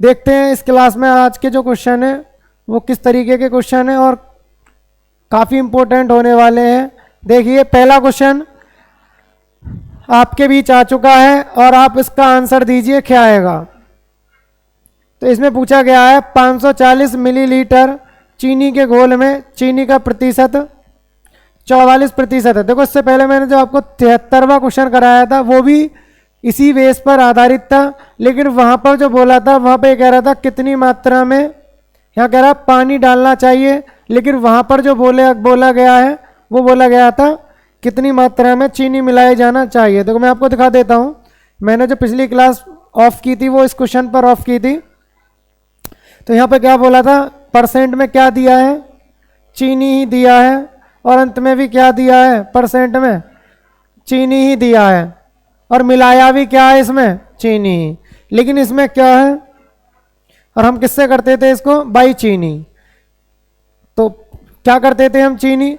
देखते हैं इस क्लास में आज के जो क्वेश्चन है वो किस तरीके के क्वेश्चन है और काफ़ी इंपॉर्टेंट होने वाले हैं। देखिए पहला क्वेश्चन आपके बीच आ चुका है और आप इसका आंसर दीजिए क्या आएगा। तो इसमें पूछा गया है 540 मिलीलीटर चीनी के घोल में चीनी का प्रतिशत 44% है। देखो इससे पहले मैंने जो आपको 73वां क्वेश्चन कराया था वो भी इसी बेस पर आधारित था, लेकिन वहां पर जो बोला था वहां पे कह रहा था कितनी मात्रा में, यहाँ कह रहा पानी डालना चाहिए, लेकिन वहां पर जो बोला गया है वो बोला गया था कितनी मात्रा में चीनी मिलाया जाना चाहिए। देखो मैं आपको दिखा देता हूं, मैंने जो पिछली क्लास ऑफ की थी वो इस क्वेश्चन पर ऑफ की थी। तो यहाँ पे क्या बोला था, परसेंट में क्या दिया है, चीनी ही दिया है, और अंत में भी क्या दिया है, परसेंट में चीनी ही दिया है, और मिलाया भी क्या है इसमें, चीनी ही। लेकिन इसमें क्या है, और हम किससे करते थे इसको, बाई चीनी। तो क्या करते थे हम, चीनी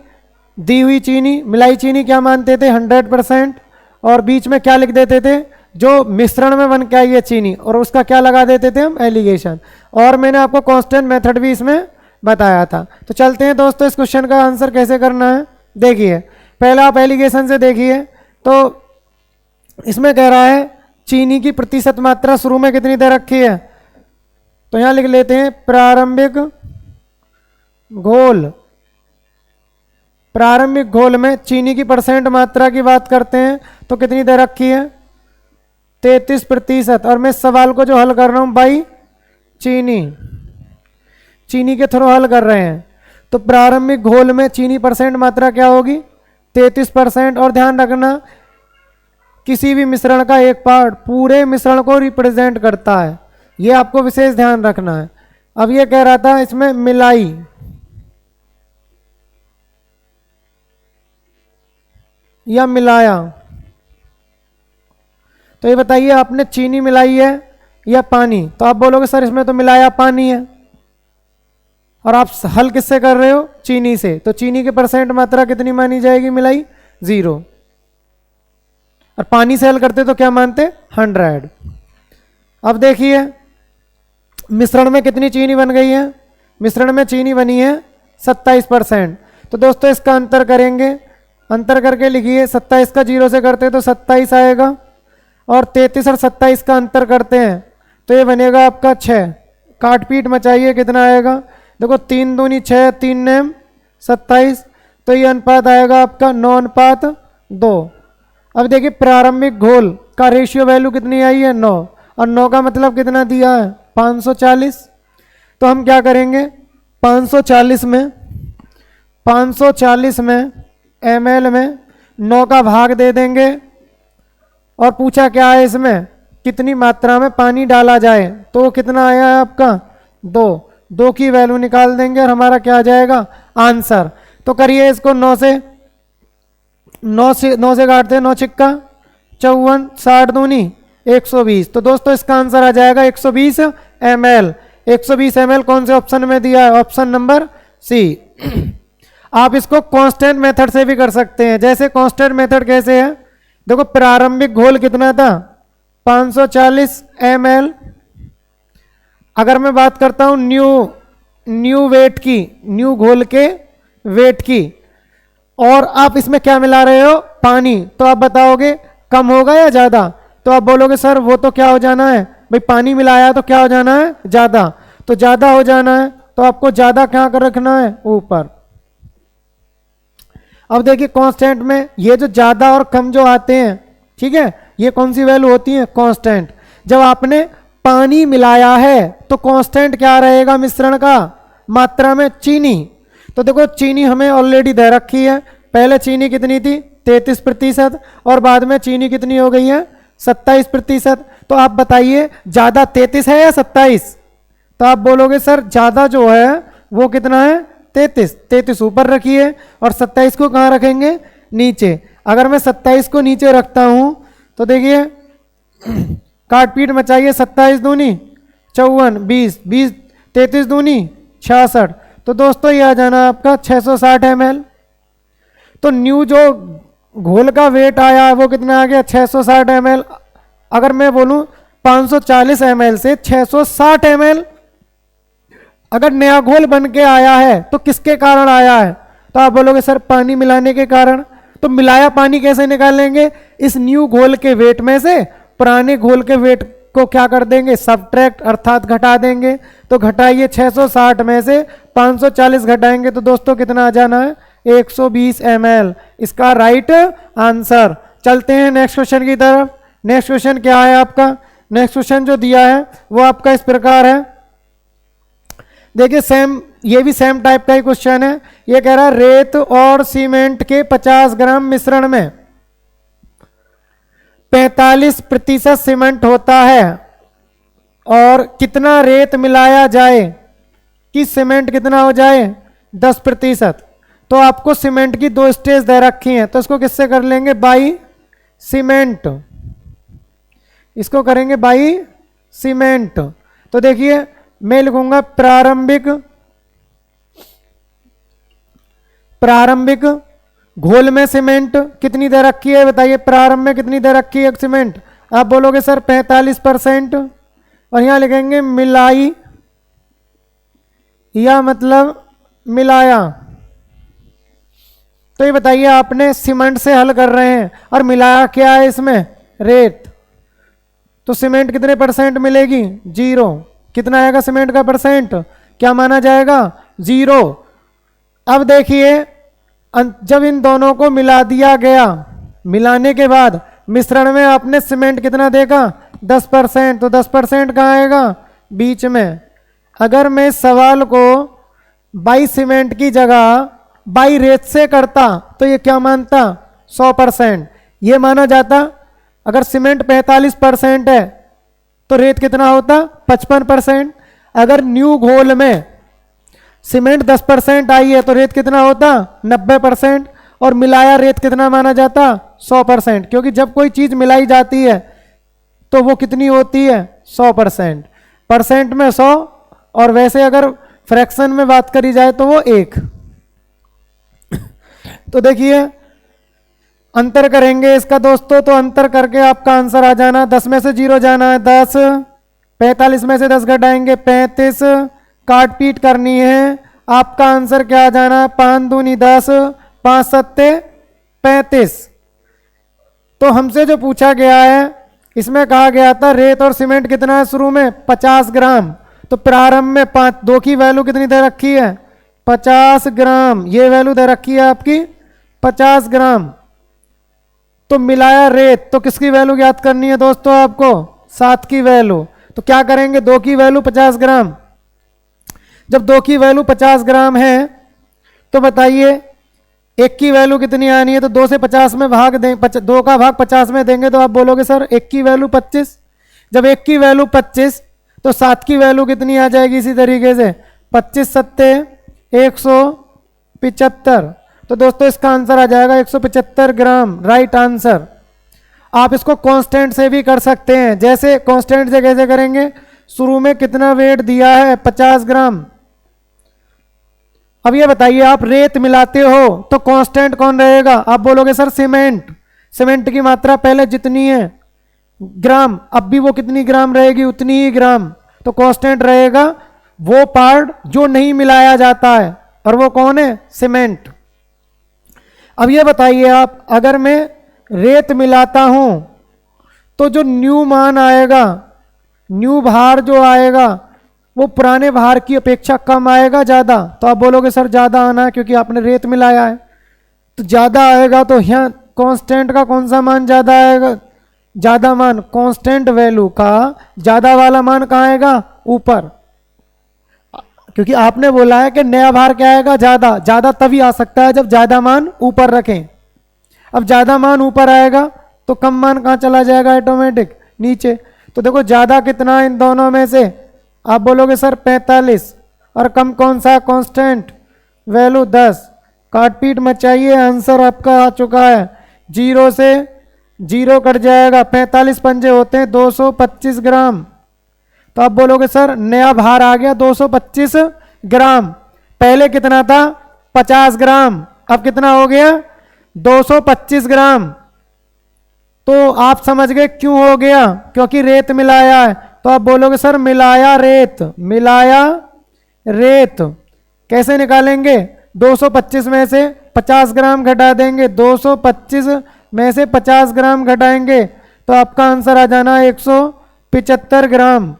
दी हुई चीनी मिलाई चीनी क्या मानते थे 100%, और बीच में क्या लिख देते थे, जो मिश्रण में बन के आई है चीनी, और उसका क्या लगा देते थे हम, एलिगेशन। और मैंने आपको कांस्टेंट मेथड भी इसमें बताया था। तो चलते हैं दोस्तों इस क्वेश्चन का आंसर कैसे करना है। देखिए पहला आप एलिगेशन से देखिए, तो इसमें कह रहा है चीनी की प्रतिशत मात्रा शुरू में कितनी दे रखी है, तो यहां लिख लेते हैं प्रारंभिक घोल। प्रारंभिक घोल में चीनी की परसेंट मात्रा की बात करते हैं तो कितनी दे रखी है, 33%। और मैं सवाल को जो हल कर रहा हूं बाई चीनी के थ्रू हल कर रहे हैं। तो प्रारंभिक घोल में चीनी परसेंट मात्रा क्या होगी, 33%। और ध्यान रखना किसी भी मिश्रण का एक पार्ट पूरे मिश्रण को रिप्रेजेंट करता है, ये आपको विशेष ध्यान रखना है। अब ये कह रहा था इसमें मिलाई या मिलाया, तो ये बताइए आपने चीनी मिलाई है या पानी, तो आप बोलोगे सर इसमें तो मिलाया पानी है, और आप हल किससे कर रहे हो, चीनी से। तो चीनी की परसेंट मात्रा कितनी मानी जाएगी, मिलाई 0, और पानी से हल करते तो क्या मानते 100। अब देखिए मिश्रण में कितनी चीनी बन गई है, मिश्रण में चीनी बनी है 27%। तो दोस्तों इसका अंतर करेंगे, अंतर करके लिखिए 27 का 0 से करते तो 27 आएगा, और 33 और 27 का अंतर करते हैं तो ये बनेगा आपका 6। काट पीट मचाइए कितना आएगा, देखो 3 दूनी 6, 3 नेम 27, तो ये अनुपात आएगा आपका 9:2। अब देखिए प्रारंभिक घोल का रेशियो वैल्यू कितनी आई है 9, और 9 का मतलब कितना दिया है 540। तो हम क्या करेंगे 540 में ml में 9 का भाग दे देंगे, और पूछा क्या है इसमें कितनी मात्रा में पानी डाला जाए, तो कितना आया है आपका 2 की वैल्यू निकाल देंगे और हमारा क्या आ जाएगा आंसर। तो करिए इसको 9 से काटते हैं, 9 छिक्का 54, 60 दूनी 120। तो दोस्तों इसका आंसर आ जाएगा 120 ml। 120 ml कौन से ऑप्शन में दिया है, ऑप्शन नंबर सी। आप इसको कांस्टेंट मेथड से भी कर सकते हैं। जैसे कांस्टेंट मेथड कैसे है, देखो प्रारंभिक घोल कितना था 540 ml। अगर मैं बात करता हूं न्यू वेट की, न्यू घोल के वेट की, और आप इसमें क्या मिला रहे हो, पानी, तो आप बताओगे कम होगा या ज्यादा, तो आप बोलोगे सर वो तो क्या हो जाना है भाई, पानी मिलाया तो क्या हो जाना है ज्यादा, तो ज्यादा हो जाना है, तो आपको ज्यादा क्या कर रखना है ऊपर। अब देखिए कांस्टेंट में ये जो ज्यादा और कम जो आते हैं, ठीक है, ये कौन सी वैल्यू होती है, कांस्टेंट। जब आपने पानी मिलाया है तो कांस्टेंट क्या रहेगा मिश्रण का, मात्रा में चीनी। तो देखो चीनी हमें ऑलरेडी दे रखी है, पहले चीनी कितनी थी 33%, और बाद में चीनी कितनी हो गई है 27%। तो आप बताइए ज्यादा 33 है या 27, तो आप बोलोगे सर ज्यादा जो है वो कितना है 33 ऊपर रखिए, और 27 को कहाँ रखेंगे, नीचे। अगर मैं 27 को नीचे रखता हूं तो देखिए काट पीट मचाइए, 27 दूनी 54, 20 33 दूनी 66। तो दोस्तों ये आ जाना आपका 660 ml। तो न्यू जो घोल का वेट आया है वो कितना आ गया 660 ml। अगर मैं बोलूं 540 ml से 660 ml अगर नया घोल बन के आया है तो किसके कारण आया है? तो आप बोलोगे सर पानी मिलाने के कारण। तो मिलाया पानी कैसे निकालेंगे? इस न्यू घोल के वेट में से पुराने घोल के वेट को क्या कर देंगे? सब्ट्रैक्ट अर्थात घटा देंगे। तो घटाइए 660 में से 540 घटाएंगे तो दोस्तों कितना आ जाना है? 120 ml, इसका राइट आंसर। चलते हैं नेक्स्ट क्वेश्चन की तरफ। नेक्स्ट क्वेश्चन क्या है आपका? नेक्स्ट क्वेश्चन जो दिया है वो आपका इस प्रकार है, देखिए सेम, ये भी सेम टाइप का ही क्वेश्चन है। ये कह रहा है रेत और सीमेंट के 50 ग्राम मिश्रण में 45% सीमेंट होता है और कितना रेत मिलाया जाए कि सीमेंट कितना हो जाए? 10%। तो आपको सीमेंट की 2 स्टेज दे रखी हैं, तो इसको किससे कर लेंगे? By cement. इसको करेंगे बाई सीमेंट। तो देखिए मैं लिखूंगा प्रारंभिक घोल में सीमेंट कितनी दे रखी है बताइए? प्रारंभ में कितनी दे रखी है सीमेंट? आप बोलोगे सर 45%। और यहां लिखेंगे मिलाई या मतलब मिलाया। तो ये बताइए आपने सीमेंट से हल कर रहे हैं और मिलाया क्या है इसमें? रेत। तो सीमेंट कितने परसेंट मिलेगी? 0। कितना आएगा सीमेंट का परसेंट? क्या माना जाएगा? 0। अब देखिए जब इन दोनों को मिला दिया गया, मिलाने के बाद मिश्रण में आपने सीमेंट कितना देखा? 10%। तो 10% कहाँ आएगा? बीच में। अगर मैं सवाल को बाई सीमेंट की जगह बाई रेत से करता तो ये क्या मानता? 100%। ये माना जाता। अगर सीमेंट 45% है तो रेत कितना होता? 55%। अगर न्यू घोल में सीमेंट 10% आई है तो रेत कितना होता? 90%। और मिलाया रेत कितना माना जाता? 100%। क्योंकि जब कोई चीज मिलाई जाती है तो वो कितनी होती है? 100%। परसेंट में 100 और वैसे अगर फ्रैक्शन में बात करी जाए तो वो 1। तो देखिए अंतर करेंगे इसका दोस्तों, तो अंतर करके आपका आंसर आ जाना। 10 में से 0 जाना है 10, 45 में से 10 घटाएंगे 35, काट पीट करनी है। आपका आंसर क्या आ जाना? 5 दूनी 10, 5 सत्ते 35। तो हमसे जो पूछा गया है इसमें कहा गया था रेत और सीमेंट कितना है शुरू में? 50 ग्राम। तो प्रारंभ में 2 की वैल्यू कितनी दे रखी है? 50 ग्राम। ये वैल्यू दे रखी है आपकी 50 ग्राम। तो मिलाया रेत, तो किसकी वैल्यू याद करनी है दोस्तों आपको? 7 की वैल्यू। तो क्या करेंगे? 2 की वैल्यू 50 ग्राम। जब 2 की वैल्यू 50 ग्राम है तो बताइए 1 की वैल्यू कितनी आनी है? तो 2 से 50 में भाग दें, 2 का भाग 50 में देंगे तो आप बोलोगे सर 1 की वैल्यू 25। जब 1 की वैल्यू 25 तो 7 की वैल्यू कितनी आ जाएगी? इसी तरीके से 25 सत्ते 175। तो दोस्तों इसका आंसर आ जाएगा 175 ग्राम, राइट आंसर। आप इसको कांस्टेंट से भी कर सकते हैं। जैसे कांस्टेंट से कैसे करेंगे? शुरू में कितना वेट दिया है? 50 ग्राम। अब ये बताइए आप रेत मिलाते हो तो कांस्टेंट कौन रहेगा? आप बोलोगे सर सीमेंट। सीमेंट की मात्रा पहले जितनी है ग्राम, अब भी वो कितनी ग्राम रहेगी? उतनी ही ग्राम। तो कांस्टेंट रहेगा वो पार्ट जो नहीं मिलाया जाता है, और वो कौन है? सीमेंट। अब ये बताइए आप अगर मैं रेत मिलाता हूं तो जो न्यू मान आएगा, न्यू भार जो आएगा वो पुराने भार की अपेक्षा कम आएगा ज्यादा? तो आप बोलोगे सर ज्यादा आना है क्योंकि आपने रेत मिलाया है। तो ज्यादा आएगा तो यहाँ कांस्टेंट का कौन सा मान ज्यादा आएगा? ज्यादा मान कांस्टेंट वैल्यू का ज्यादा वाला मान कहाँ आएगा? ऊपर। क्योंकि आपने बोला है कि नया भार क्या आएगा? ज्यादा। ज्यादा तभी आ सकता है जब ज्यादा मान ऊपर रखें। अब ज्यादा मान ऊपर आएगा तो कम मान कहाँ चला जाएगा? ऑटोमेटिक नीचे। तो देखो ज्यादा कितना इन दोनों में से? आप बोलोगे सर 45। और कम कौन सा? Constant value 10। काट पीट मचाइए, आंसर आपका आ चुका है। 0 से 0 कट जाएगा, 45 पंजे होते हैं 225 ग्राम। तो आप बोलोगे सर नया भार आ गया 225 ग्राम। पहले कितना था? 50 ग्राम। अब कितना हो गया? 225 ग्राम। तो आप समझ गए क्यों हो गया, क्योंकि रेत मिलाया है। तो आप बोलोगे सर मिलाया रेत, मिलाया रेत कैसे निकालेंगे? 225 में से 50 ग्राम घटा देंगे, 225 में से 50 ग्राम घटाएंगे तो आपका आंसर आ जाना 175 ग्राम।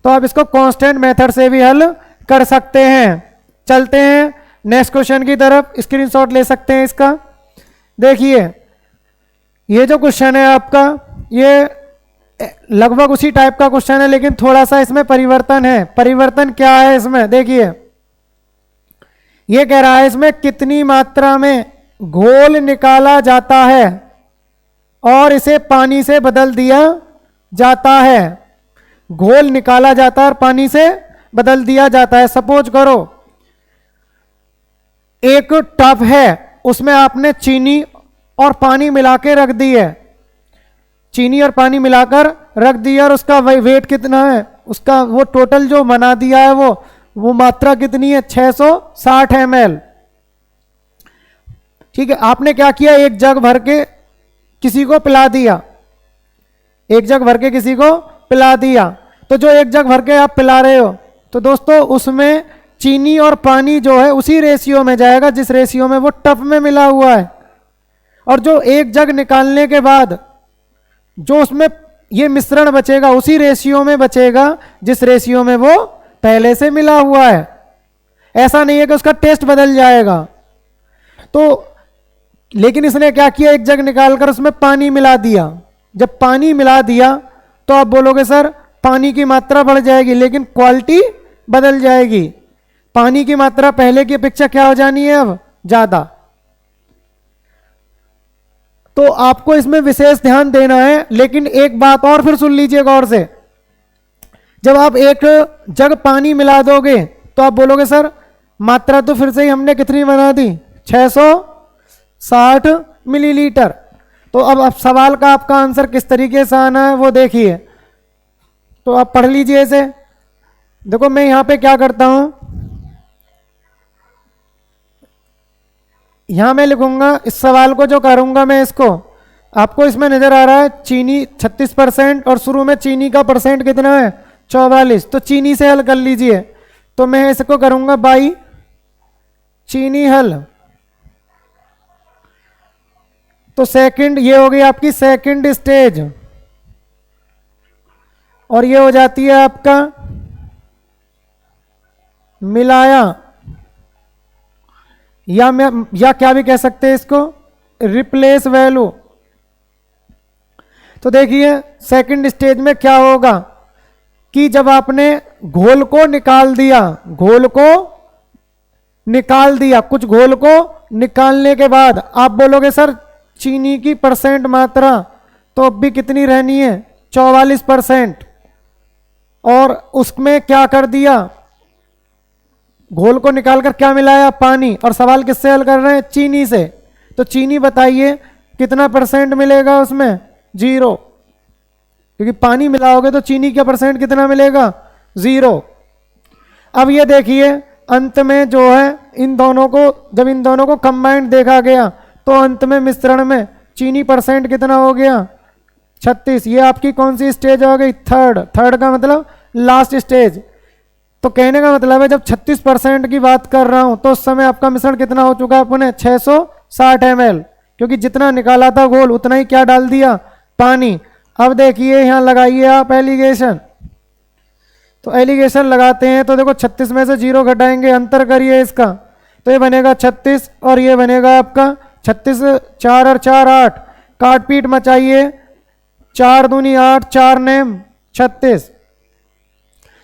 तो आप इसको कांस्टेंट मेथड से भी हल कर सकते हैं। चलते हैं नेक्स्ट क्वेश्चन की तरफ, स्क्रीनशॉट ले सकते हैं इसका। देखिए ये जो क्वेश्चन है आपका, ये लगभग उसी टाइप का क्वेश्चन है, लेकिन थोड़ा सा इसमें परिवर्तन है। परिवर्तन क्या है इसमें? देखिए ये कह रहा है इसमें कितनी मात्रा में घोल निकाला जाता है और इसे पानी से बदल दिया जाता है। घोल निकाला जाता है और पानी से बदल दिया जाता है। सपोज करो एक टब है, उसमें आपने चीनी और पानी मिला के रख दी है, चीनी और पानी मिलाकर रख दिया, और उसका वेट कितना है, उसका वो टोटल जो बना दिया है वो मात्रा कितनी है? 660 ml। ठीक है, आपने क्या किया, एक जग भर के किसी को पिला दिया, एक जग भर के किसी को पिला दिया। तो जो एक जग भर के आप पिला रहे हो, तो दोस्तों उसमें चीनी और पानी जो है उसी रेशियो में जाएगा जिस रेशियो में वो टब में मिला हुआ है। और जो एक जग निकालने के बाद जो उसमें ये मिश्रण बचेगा उसी रेशियो में बचेगा जिस रेशियो में वो पहले से मिला हुआ है। ऐसा नहीं है कि उसका टेस्ट बदल जाएगा। तो लेकिन इसने क्या किया, एक जग निकालकर उसमें पानी मिला दिया। जब पानी मिला दिया तो आप बोलोगे सर पानी की मात्रा बढ़ जाएगी, लेकिन क्वालिटी बदल जाएगी। पानी की मात्रा पहले की अपेक्षा क्या हो जानी है, अब ज्यादा। तो आपको इसमें विशेष ध्यान देना है। लेकिन एक बात और फिर सुन लीजिए गौर से, जब आप एक जग पानी मिला दोगे तो आप बोलोगे सर मात्रा तो फिर से ही हमने कितनी बना दी, 660 मिलीलीटर। तो अब सवाल का आपका आंसर किस तरीके से आना है वो देखिए। तो आप पढ़ लीजिए इसे। देखो मैं यहां पे क्या करता हूं, यहां मैं लिखूंगा इस सवाल को, जो करूंगा मैं इसको, आपको इसमें नजर आ रहा है चीनी 36% और शुरू में चीनी का परसेंट कितना है, 44। तो चीनी से हल कर लीजिए। तो मैं इसको करूंगा बाई चीनी हल। तो सेकंड ये हो गई आपकी सेकंड स्टेज, और ये हो जाती है आपका मिलाया, या क्या भी कह सकते हैं इसको, रिप्लेस वैल्यू। तो देखिए सेकंड स्टेज में क्या होगा कि जब आपने घोल को निकाल दिया, घोल को निकाल दिया, कुछ घोल को निकालने के बाद आप बोलोगे सर चीनी की परसेंट मात्रा तो अब भी कितनी रहनी है, 44%। और उसमें क्या कर दिया, घोल को निकालकर क्या मिलाया, पानी। और सवाल किससे हल कर रहे हैं, चीनी से। तो चीनी बताइए कितना परसेंट मिलेगा उसमें, 0, क्योंकि पानी मिलाओगे तो चीनी का परसेंट कितना मिलेगा, 0। अब ये देखिए अंत में जो है इन दोनों को, जब इन दोनों को कंबाइंड देखा गया तो अंत में मिश्रण में चीनी परसेंट कितना हो गया, 36। ये आपकी कौन सी स्टेज हो गई, थर्ड का मतलब लास्ट स्टेज। तो कहने का मतलब है जब 36% की बात कर रहा हूं तो उस समय आपका मिश्रण कितना हो चुका है अपने, 660 ml, क्योंकि जितना निकाला था घोल उतना ही क्या डाल दिया, पानी। अब देखिए यहां लगाइए आप एलिगेशन। तो एलिगेशन लगाते हैं तो देखो 36 में से 0 घटाएंगे, अंतर करिए इसका, तो ये बनेगा 36 और ये बनेगा आपका 36, 4 और 4 8, काट पीट मचाइए, 4 दूनी 8, 4 नेम 36।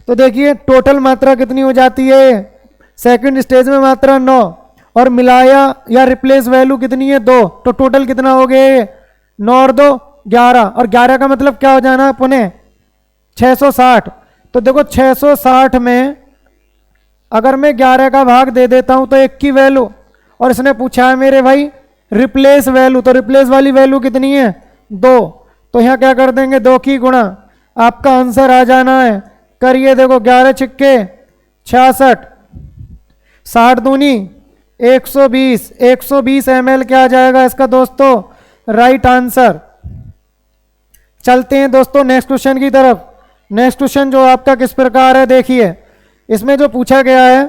तो देखिए टोटल मात्रा कितनी हो जाती है, सेकंड स्टेज में मात्रा 9 और मिलाया या रिप्लेस वैल्यू कितनी है, 2। तो टोटल कितना हो गया, 9 और 2 11, और 11 का मतलब क्या हो जाना अपने 660। तो देखो 660 में अगर मैं 11 का भाग दे देता हूं तो 1 की वैल्यू, और इसने पूछा है मेरे भाई रिप्लेस वैल्यू, तो रिप्लेस वाली वैल्यू कितनी है, 2। तो यहां क्या कर देंगे, 2 की गुणा, आपका आंसर आ जाना है, करिए देखो 11 छिक्के 66, 60 दूनी 120 ml क्या आ जाएगा इसका दोस्तों, राइट आंसर। चलते हैं दोस्तों नेक्स्ट क्वेश्चन की तरफ। नेक्स्ट क्वेश्चन जो आपका किस प्रकार है, देखिए इसमें जो पूछा गया है,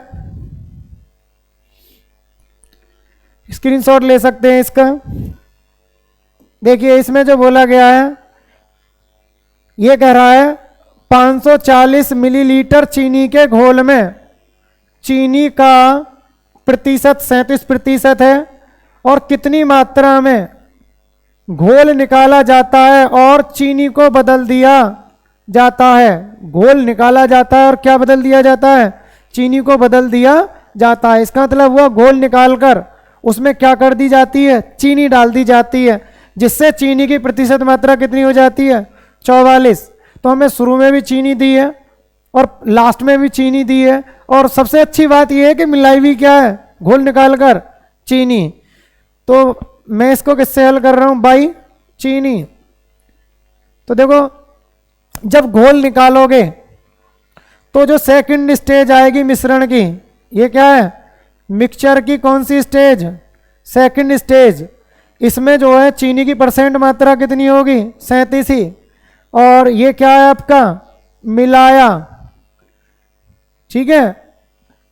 स्क्रीनशॉट ले सकते हैं इसका। देखिए इसमें जो बोला गया है, ये कह रहा है 540 मिलीलीटर चीनी के घोल में चीनी का प्रतिशत 37% है और कितनी मात्रा में घोल निकाला जाता है और चीनी को बदल दिया जाता है। घोल निकाला जाता है और क्या बदल दिया जाता है, चीनी को बदल दिया जाता है। इसका मतलब हुआ घोल निकालकर उसमें क्या कर दी जाती है, चीनी डाल दी जाती है, जिससे चीनी की प्रतिशत मात्रा कितनी हो जाती है, 44। तो हमें शुरू में भी चीनी दी है और लास्ट में भी चीनी दी है, और सबसे अच्छी बात यह है कि मिलाई भी क्या है, घोल निकालकर चीनी। तो मैं इसको किससे हल कर रहा हूं, बाई चीनी। तो देखो जब घोल निकालोगे तो जो सेकंड स्टेज आएगी मिश्रण की, ये क्या है, मिक्सचर की कौन सी स्टेज, सेकंड स्टेज। इसमें जो है चीनी की परसेंट मात्रा कितनी होगी, 37। और ये क्या है आपका, मिलाया, ठीक है।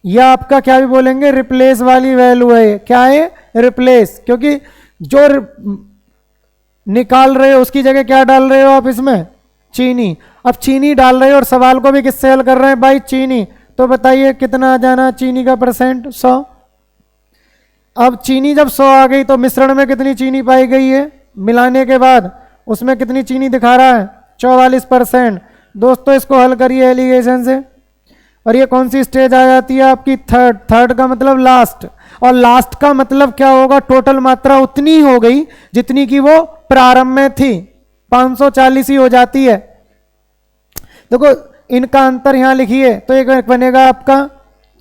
यह आपका क्या भी बोलेंगे, रिप्लेस वाली वैल्यू है। क्या है, रिप्लेस, क्योंकि जो निकाल रहे हो उसकी जगह क्या डाल रहे हो आप इसमें, चीनी। अब चीनी डाल रहे हो और सवाल को भी किससे हल कर रहे हैं, भाई चीनी। तो बताइए कितना आ जाना चीनी का परसेंट, 100। अब चीनी जब 100 आ गई तो मिश्रण में कितनी चीनी पाई गई है, मिलाने के बाद उसमें कितनी चीनी दिखा रहा है, 44%। दोस्तों इसको हल करिए एलिगेशन से। और ये कौन सी स्टेज आ जाती है आपकी, थर्ड। थर्ड का मतलब लास्ट, और लास्ट का मतलब क्या होगा, टोटल मात्रा उतनी हो गई जितनी की वो प्रारंभ में थी, 540 ही हो जाती है। देखो इनका अंतर यहां लिखिए, तो एक बनेगा आपका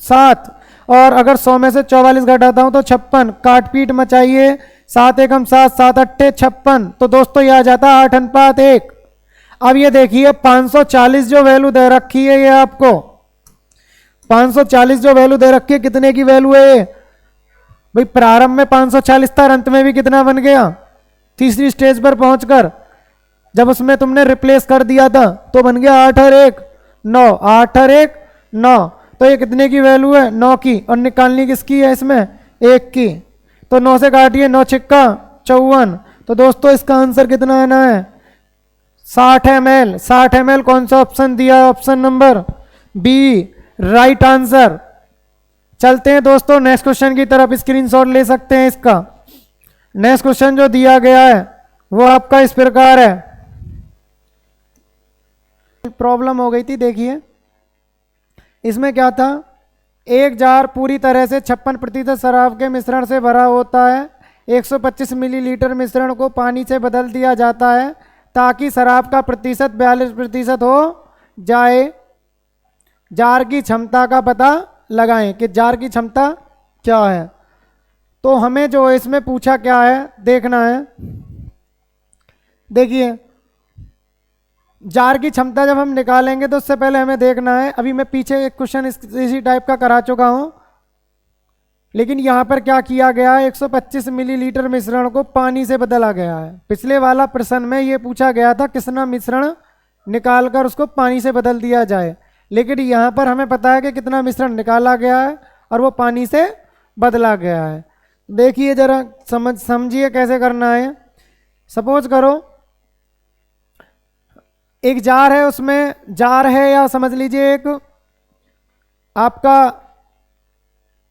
7, और अगर 100 में से 44 घटाता हूं तो 56, काट पीट मचाइए, 7 एकम 7, 7 अट्ठे 56। तो दोस्तों यह आ जाता है 8:1। अब ये देखिए 540 जो वैल्यू दे रखी है, ये आपको 540 जो वैल्यू दे रखी है, कितने की वैल्यू है ये भाई, प्रारंभ में 540 था, अंत में भी कितना बन गया, तीसरी स्टेज पर पहुंचकर जब उसमें तुमने रिप्लेस कर दिया था तो बन गया 8 और 1 9, 8 और 1 9। तो ये कितने की वैल्यू है, 9 की, और निकालनी किसकी है इसमें, 1 की। तो 9 से काटिए, 9 छिक्का 54। तो दोस्तों इसका आंसर कितना आना है, 60 ml। 60 ml कौन सा ऑप्शन दिया, option number B, right answer. चलते हैं दोस्तों नेक्स्ट क्वेश्चन की तरफ, स्क्रीनशॉट ले सकते हैं इसका। नेक्स्ट क्वेश्चन जो दिया गया है वो आपका इस प्रकार है। प्रॉब्लम हो गई थी, देखिए इसमें क्या था, एक जार पूरी तरह से 56% शराब के मिश्रण से भरा होता है। 125 मिलीलीटर मिश्रण को पानी से बदल दिया जाता है ताकि शराब का प्रतिशत 42% हो जाए। जार की क्षमता का पता लगाएं कि जार की क्षमता क्या है। तो हमें जो इसमें पूछा क्या है देखना है। देखिए जार की क्षमता जब हम निकालेंगे तो उससे पहले हमें देखना है, अभी मैं पीछे एक क्वेश्चन इसी टाइप का करा चुका हूं, लेकिन यहां पर क्या किया गया है, 125 मिलीलीटर मिश्रण को पानी से बदला गया है। पिछले वाला प्रश्न में ये पूछा गया था कितना मिश्रण निकालकर उसको पानी से बदल दिया जाए, लेकिन यहां पर हमें पता है कि कितना मिश्रण निकाला गया है और वो पानी से बदला गया है। देखिए जरा समझिए कैसे करना है। सपोज करो एक जार है, उसमें जार है या समझ लीजिए एक आपका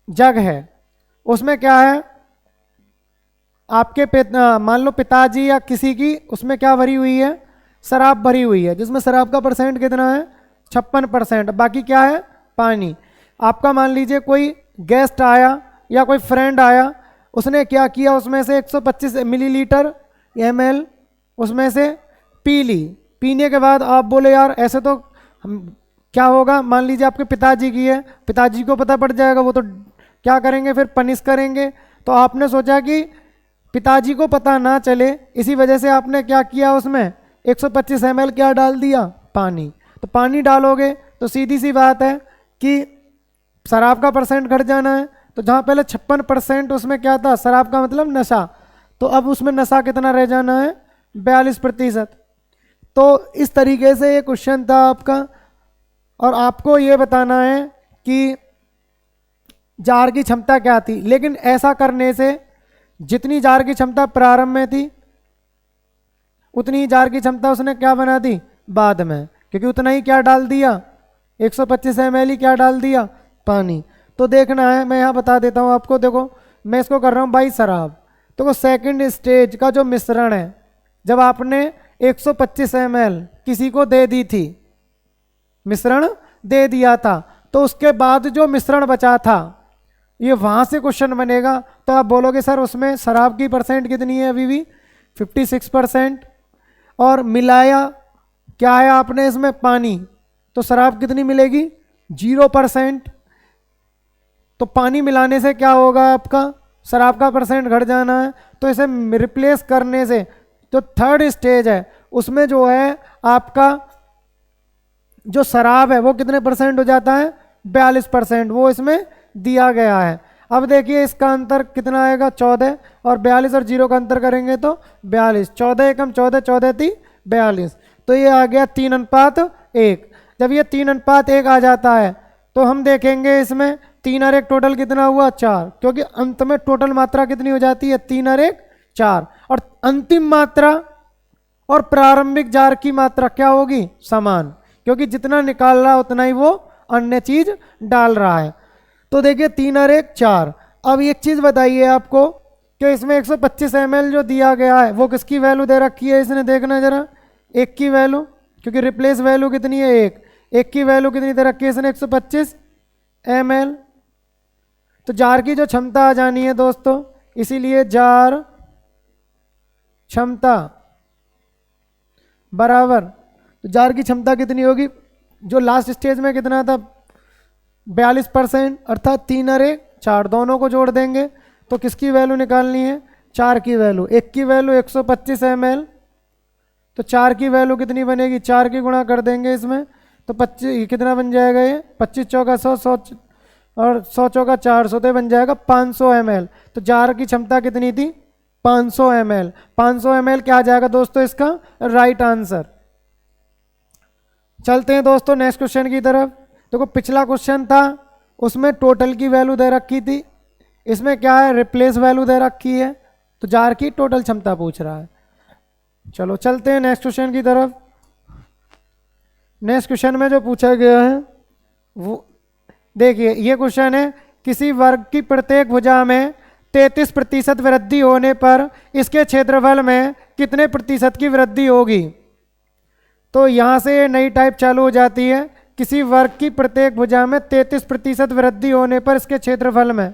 जग है, उसमें क्या है आपके मान लो पिताजी या किसी की, उसमें क्या भरी हुई है, शराब भरी हुई है, जिसमें शराब का परसेंट कितना है 56%, बाकी क्या है पानी। आपका मान लीजिए कोई गेस्ट आया या कोई फ्रेंड आया, उसने क्या किया, उसमें से 125 मिलीलीटर ml उसमें से पी ली। पीने के बाद आप बोले यार ऐसे तो क्या होगा, मान लीजिए आपके पिताजी की है, पिताजी को पता पड़ जाएगा, वो तो क्या करेंगे फिर पनिश करेंगे। तो आपने सोचा कि पिताजी को पता ना चले, इसी वजह से आपने क्या किया, उसमें 125 ml क्या डाल दिया, पानी। तो पानी डालोगे तो सीधी सी बात है कि शराब का परसेंट घट जाना है। तो जहाँ पहले 56% उसमें क्या था, शराब का मतलब नशा, तो अब उसमें नशा कितना रह जाना है 42%। तो इस तरीके से ये क्वेश्चन था आपका, और आपको ये बताना है कि जार की क्षमता क्या थी। लेकिन ऐसा करने से जितनी जार की क्षमता प्रारंभ में थी उतनी ही जार की क्षमता उसने क्या बना दी बाद में, क्योंकि उतना ही क्या डाल दिया 125 ml ही क्या डाल दिया पानी। तो देखना है, मैं यहाँ बता देता हूँ आपको। देखो मैं इसको कर रहा हूँ बाई शराब। तो सेकेंड स्टेज का जो मिश्रण है, जब आपने 125 ml किसी को दे दी थी, मिश्रण दे दिया था, तो उसके बाद जो मिश्रण बचा था ये वहां से क्वेश्चन बनेगा। तो आप बोलोगे सर उसमें शराब की परसेंट कितनी है, अभी भी 56%, और मिलाया क्या है आपने इसमें पानी, तो शराब कितनी मिलेगी 0%। तो पानी मिलाने से क्या होगा आपका शराब का परसेंट घट जाना है। तो इसे रिप्लेस करने से जो थर्ड स्टेज है उसमें जो है आपका जो शराब है वो कितने परसेंट हो जाता है 42%, वो इसमें दिया गया है। अब देखिए इसका अंतर कितना आएगा 14, और 42 और 0 का अंतर करेंगे तो 42, 14 एकम 14, 14 × 3 42, तो ये आ गया 3:1। जब ये 3:1 आ जाता है तो हम देखेंगे इसमें 3 और 1 टोटल कितना हुआ 4, क्योंकि अंत में टोटल मात्रा कितनी हो जाती है 3 और 1 4, और अंतिम मात्रा और प्रारंभिक जार की मात्रा क्या होगी समान, क्योंकि जितना निकाल रहा है उतना ही वो अन्य चीज डाल रहा है। तो देखिए 3 और 1 4। अब एक चीज बताइए आपको कि इसमें 125 ml जो दिया गया है वो किसकी वैल्यू दे रखी है, इसने देखना जरा, 1 की वैल्यू, क्योंकि रिप्लेस वैल्यू कितनी है 1 की वैल्यू कितनी दे रखी है इसने 125 ml। तो जार की जो क्षमता आ जानी है दोस्तों, इसीलिए जार क्षमता बराबर, तो जार की क्षमता कितनी होगी, जो लास्ट स्टेज में कितना था 42%, अर्थात 3 और 1 4, दोनों को जोड़ देंगे तो किसकी वैल्यू निकालनी है 4 की वैल्यू। 1 की वैल्यू 125 ml, तो 4 की वैल्यू कितनी बनेगी, 4 की गुणा कर देंगे इसमें तो 25 कितना बन जाएगा, ये 25 चौका 100, 100 और 100 चौका 400, तो बन जाएगा 500 ml। तो जार की क्षमता कितनी थी 500 ml। 500 ml क्या आ जाएगा दोस्तों इसका राइट आंसर। चलते हैं दोस्तों नेक्स्ट क्वेश्चन की तरफ। देखो पिछला क्वेश्चन था उसमें टोटल की वैल्यू दे रखी थी, इसमें क्या है रिप्लेस वैल्यू दे रखी है, तो जार की टोटल क्षमता पूछ रहा है। चलो चलते हैं नेक्स्ट क्वेश्चन की तरफ। नेक्स्ट क्वेश्चन में जो पूछा गया है वो देखिए, ये क्वेश्चन है किसी वर्ग की प्रत्येक भुजा में 33% वृद्धि होने पर इसके क्षेत्रफल में कितने प्रतिशत की वृद्धि होगी। तो यहां से ये नई टाइप चालू हो जाती है, किसी वर्ग की प्रत्येक भुजा में 33% वृद्धि होने पर इसके क्षेत्रफल में।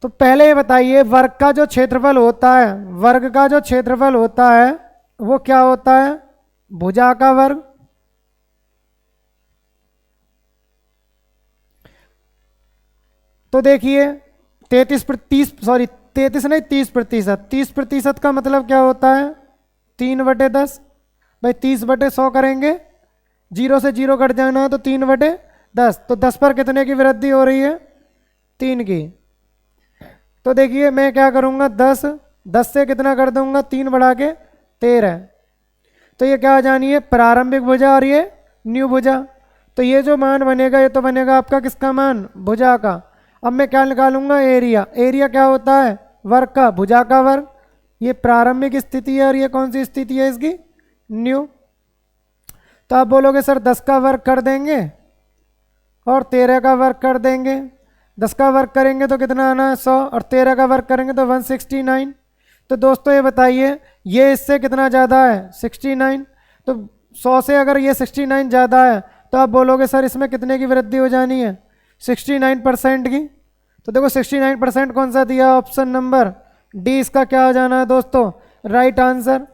तो पहले ये बताइए वर्ग का जो क्षेत्रफल होता है, वर्ग का जो क्षेत्रफल होता है वो क्या होता है भुजा का वर्ग। तो देखिए 30% का मतलब क्या होता है 3/10, भाई 30/100 करेंगे, 0 से 0 कट जाना है तो 3/10, तो 10 पर कितने की वृद्धि हो रही है 3 की। तो देखिए मैं क्या करूंगा 10 से कितना कर दूंगा 3 बढ़ा के 13, तो ये क्या आ जानी है प्रारंभिक भुजा और ये न्यू भुजा। तो ये जो मान बनेगा ये तो बनेगा आपका किसका मान भुजा का। अब मैं क्या निकालूंगा एरिया, एरिया क्या होता है वर्ग का, भुजा का वर्ग, ये प्रारंभिक स्थिति है और ये कौन सी स्थिति है इसकी न्यू। तो आप बोलोगे सर 10 का वर्ग कर देंगे और 13 का वर्ग कर देंगे, 10 का वर्ग करेंगे तो कितना आना है 100, और 13 का वर्ग करेंगे तो 169। तो दोस्तों ये बताइए ये इससे कितना ज़्यादा है 69, तो 100 से अगर ये 69 ज़्यादा है तो आप बोलोगे सर इसमें कितने की वृद्धि हो जानी है 69% की। तो देखो 69% कौन सा दिया ऑप्शन नंबर डी, इसका क्या आ जाना है दोस्तों राइट आंसर।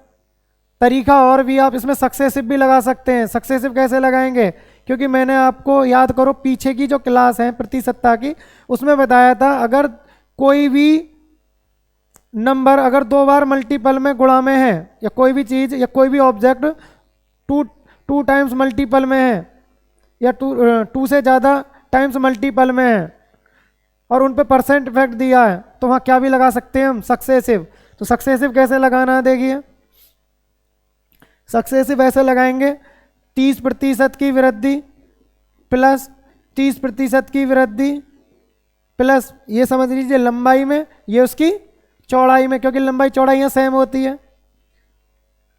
तरीका और भी, आप इसमें सक्सेसिव भी लगा सकते हैं। सक्सेसिव कैसे लगाएंगे, क्योंकि मैंने आपको याद करो पीछे की जो क्लास है प्रतिशतता की उसमें बताया था अगर कोई भी नंबर अगर 2 बार मल्टीपल में गुणा में है, या कोई भी चीज या कोई भी ऑब्जेक्ट टू टाइम्स मल्टीपल में है, या टू से ज़्यादा टाइम्स मल्टीपल में है और उन पे परसेंट इफेक्ट दिया है, तो वहाँ क्या भी लगा सकते हैं हम सक्सेसिव। तो सक्सेसिव कैसे लगाना है देखिए, सक्सेसिव ऐसे लगाएंगे 30% की वृद्धि प्लस 30% की वृद्धि प्लस ये समझ लीजिए लंबाई में, ये उसकी चौड़ाई में, क्योंकि लंबाई चौड़ाइयाँ सेम होती है।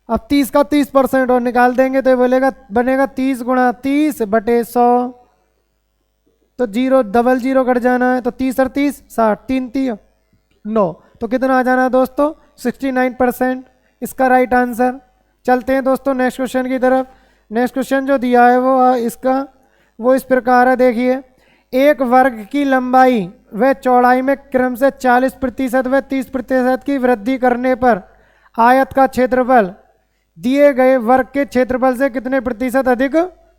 अब 30 का 30% और निकाल देंगे तो ये बोलेगा बनेगा 30 गुणा 30 बटे 100, तो जीरो डबल जीरो कट जाना है, तो 30 और 30 60, 3 3 9, तो कितना आ जाना है दोस्तों 69% इसका राइट आंसर। चलते हैं दोस्तों नेक्स्ट क्वेश्चन की तरफ। नेक्स्ट क्वेश्चन जो दिया है वो इस प्रकार है, देखिए एक वर्ग की लंबाई व चौड़ाई में क्रम से 40% व 30% की वृद्धि करने पर आयत का क्षेत्रफल दिए गए वर्ग के क्षेत्रफल से कितने प्रतिशत अधिक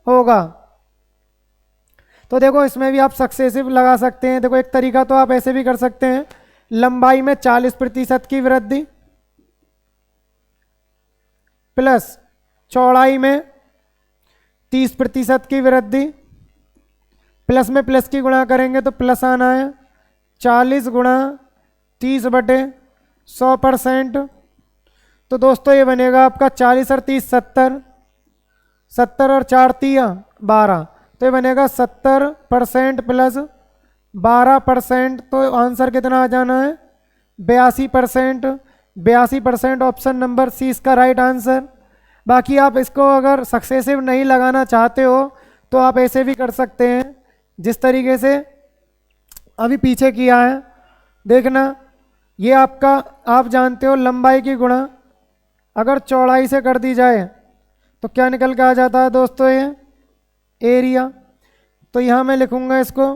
होगा। तो देखो इसमें भी आप सक्सेसिव लगा सकते हैं। देखो एक तरीका तो आप ऐसे भी कर सकते हैं, लंबाई में 40% की वृद्धि प्लस चौड़ाई में 30% की वृद्धि, प्लस में प्लस की गुणा करेंगे तो प्लस आना है 40 गुणा 30 बटे 100%। तो दोस्तों ये बनेगा आपका 40 और 30 70, 70 और 4 3 12, तो ये बनेगा 70% प्लस 12%, तो आंसर कितना आ जाना है 82%। 82% ऑप्शन नंबर सी इसका राइट आंसर। बाकी आप इसको अगर सक्सेसिव नहीं लगाना चाहते हो तो आप ऐसे भी कर सकते हैं जिस तरीके से अभी पीछे किया है। देखना ये आपका, आप जानते हो लंबाई की गुणा अगर चौड़ाई से कर दी जाए तो क्या निकल के आ जाता है दोस्तों, ये एरिया। तो यहाँ मैं लिखूँगा इसको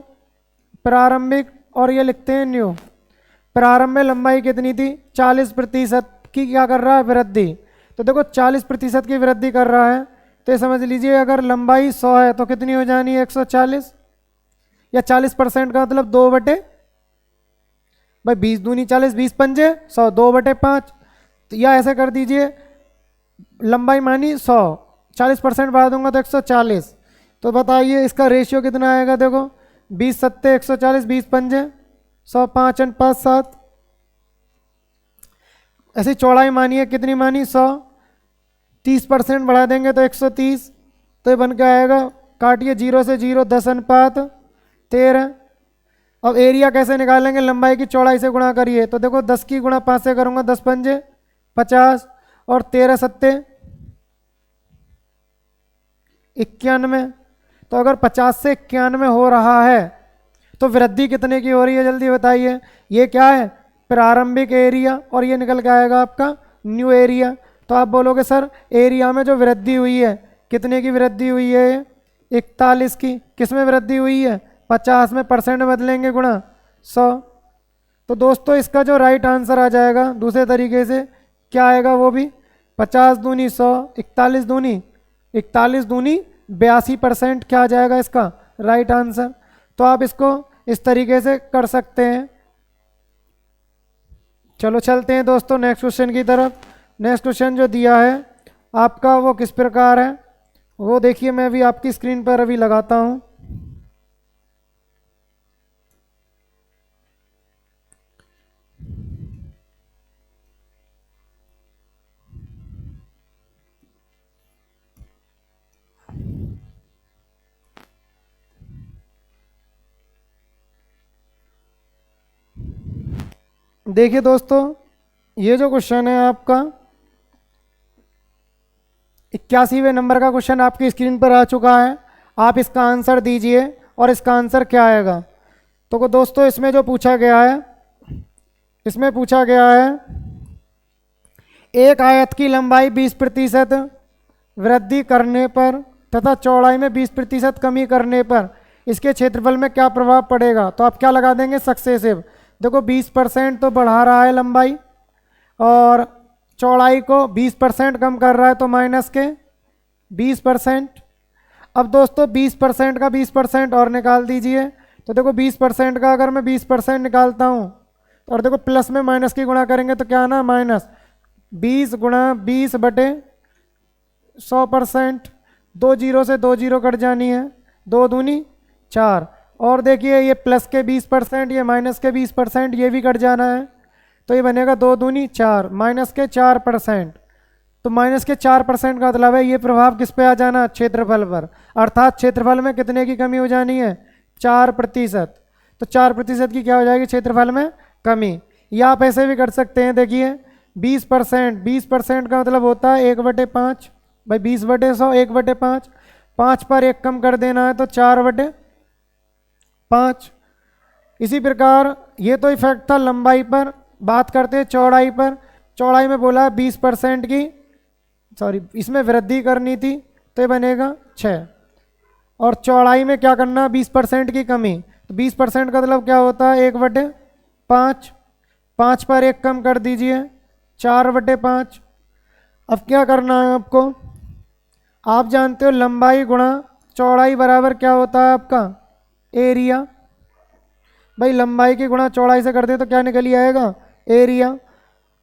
प्रारंभिक और ये लिखते हैं न्यू। प्रारंभ में लंबाई कितनी थी 40% की क्या कर रहा है वृद्धि, तो देखो 40% की वृद्धि कर रहा है, तो ये समझ लीजिए अगर लंबाई 100 है तो कितनी हो जानी है 140, या 40% का मतलब 2 बटे भाई 20 दूनी 40, 20 पंजे 100, 2 बटे 5, तो या ऐसे कर दीजिए लंबाई मानी 100, 40% बढ़ा दूंगा तो 140, तो बताइए इसका रेशियो कितना आएगा। देखो 20 सत्ते 140, 20 पंजे 100, 5 और 5 7, ऐसी चौड़ाई मानिए कितनी मानी 100, 30% बढ़ा देंगे तो 130, तो ये बन के आएगा, काटिए 0 से 0 10 अनुपात 13। अब एरिया कैसे निकालेंगे, लंबाई की चौड़ाई से गुणा करिए, तो देखो 10 की गुणा 5 से करूंगा 10 पंजे 50 और 13 सत्ते 91, तो अगर 50 से 91 हो रहा है तो वृद्धि कितने की हो रही है जल्दी बताइए। ये क्या है प्रारंभिक एरिया और ये निकल के आएगा आपका न्यू एरिया। तो आप बोलोगे सर एरिया में जो वृद्धि हुई है कितने की वृद्धि हुई है 41 की, किस में वृद्धि हुई है 50 में, परसेंट बदलेंगे गुणा 100। तो दोस्तों इसका जो राइट आंसर आ जाएगा दूसरे तरीके से क्या आएगा, वो भी 50 दूनी 100, 41 दूनी 82% क्या आ जाएगा इसका राइट आंसर। तो आप इसको इस तरीके से कर सकते हैं। चलो चलते हैं दोस्तों नेक्स्ट क्वेश्चन की तरफ। नेक्स्ट क्वेश्चन जो दिया है आपका वो किस प्रकार है वो देखिए, मैं भी आपकी स्क्रीन पर अभी लगाता हूं। देखिए दोस्तों ये जो क्वेश्चन है आपका 81वें नंबर का क्वेश्चन आपकी स्क्रीन पर आ चुका है। आप इसका आंसर दीजिए और इसका आंसर क्या आएगा। तो दोस्तों इसमें जो पूछा गया है, इसमें पूछा गया है एक आयत की लंबाई 20% वृद्धि करने पर तथा चौड़ाई में 20% कमी करने पर इसके क्षेत्रफल में क्या प्रभाव पड़ेगा। तो आप क्या लगा देंगे सक्सेसिव। देखो 20% तो बढ़ा रहा है लंबाई और चौड़ाई को 20% कम कर रहा है, तो माइनस के 20%। अब दोस्तों 20% का 20% और निकाल दीजिए। तो देखो 20% का अगर मैं 20% निकालता हूँ और देखो प्लस में माइनस की गुणा करेंगे तो क्या आना माइनस 20 गुणा 20 बटे 100%, 2 जीरो से 2 जीरो कट जानी है, 2 दूनी 4, और देखिए ये प्लस के 20% ये माइनस के 20% ये भी कट जाना है, तो ये बनेगा 2 दूनी 4 माइनस के 4%। तो माइनस के 4% का मतलब है ये प्रभाव किस पे आ जाना, क्षेत्रफल पर, अर्थात क्षेत्रफल में कितने की कमी हो जानी है, 4%। तो 4% की क्या हो जाएगी क्षेत्रफल में कमी। या आप ऐसे भी कर सकते हैं, देखिए 20%, 20% का मतलब होता है 1/5, भाई 20/100 1/5, 5 पर 1 कम कर देना है तो 4/5। इसी प्रकार ये तो इफेक्ट था लंबाई पर, बात करते हैं चौड़ाई पर। चौड़ाई में बोला 20% की, सॉरी इसमें वृद्धि करनी थी तो ये बनेगा 6, और चौड़ाई में क्या करना, 20% की कमी। तो 20% का मतलब क्या होता है 1/5, 5 पर 1 कम कर दीजिए 4/5। अब क्या करना है आपको, आप जानते हो लंबाई गुणा चौड़ाई बराबर क्या होता है आपका एरिया। भाई लंबाई की गुणा चौड़ाई से कर दे तो क्या निकल ही आएगा, एरिया।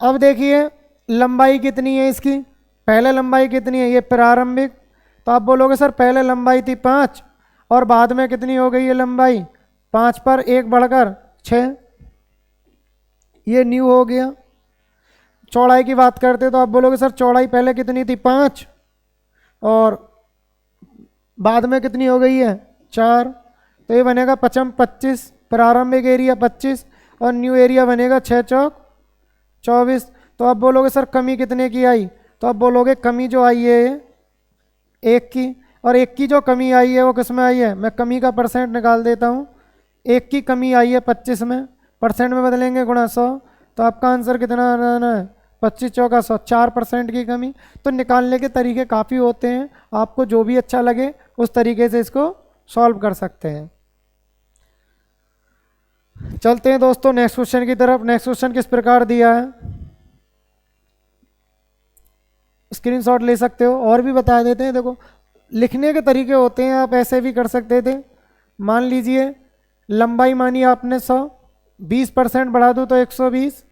अब देखिए लंबाई कितनी है इसकी, पहले लंबाई कितनी है, ये प्रारंभिक। तो आप बोलोगे सर पहले लंबाई थी 5 और बाद में कितनी हो गई ये लंबाई, 5 पर 1 बढ़कर 6, ये न्यू हो गया। चौड़ाई की बात करते तो आप बोलोगे सर चौड़ाई पहले कितनी थी 5 और बाद में कितनी हो गई है 4, तो ये बनेगा 5 25, प्रारंभिक एरिया 25 और न्यू एरिया बनेगा 6 चौक 24। तो आप बोलोगे सर कमी कितने की आई, तो आप बोलोगे कमी जो आई है 1 की, और 1 की जो कमी आई है वो किस में आई है, मैं कमी का परसेंट निकाल देता हूँ। 1 की कमी आई है 25 में, परसेंट में बदलेंगे गुणा 100, तो आपका आंसर कितना आना है 25 चौका 100, 4% की कमी। तो निकालने के तरीके काफ़ी होते हैं, आपको जो भी अच्छा लगे उस तरीके से इसको सॉल्व कर सकते हैं। चलते हैं दोस्तों नेक्स्ट क्वेश्चन की तरफ। नेक्स्ट क्वेश्चन किस प्रकार दिया है, स्क्रीनशॉट ले सकते हो, और भी बता देते हैं। देखो लिखने के तरीके होते हैं, आप ऐसे भी कर सकते थे। मान लीजिए लंबाई मानी आपने 100, 20% बढ़ा दूँ तो 120,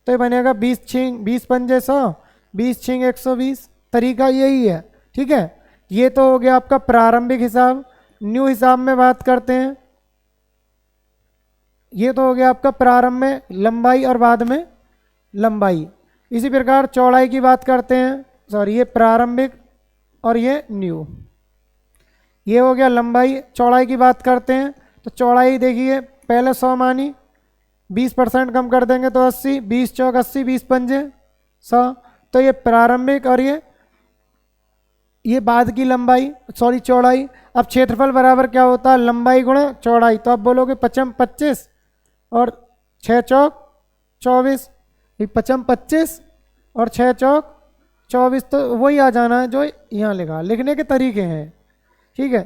तो ये बनेगा 20 छिंग 20 पंजे 100, 20 छिंग 120। तरीका यही है, ठीक है। ये तो हो गया आपका प्रारंभिक हिसाब। न्यू हिसाब में बात करते हैं, ये तो हो गया आपका प्रारंभ में लंबाई और बाद में लंबाई। इसी प्रकार चौड़ाई की बात करते हैं, सॉरी ये प्रारंभिक और ये न्यू, ये हो गया लंबाई। चौड़ाई की बात करते हैं तो चौड़ाई देखिए पहले 100 मानी, 20% कम कर देंगे तो 80, 20 चौक 80, 20 पंजे 100, तो ये प्रारंभिक और ये बाद की लंबाई, सॉरी चौड़ाई। अब क्षेत्रफल बराबर क्या होता है, लंबाई गुणा चौड़ाई। तो आप बोलोगे 5 25 और 6 चौक 24, 5 25 और 6 चौक 24, तो वही आ जाना है जो यहाँ लिखा। लिखने के तरीके हैं, ठीक है।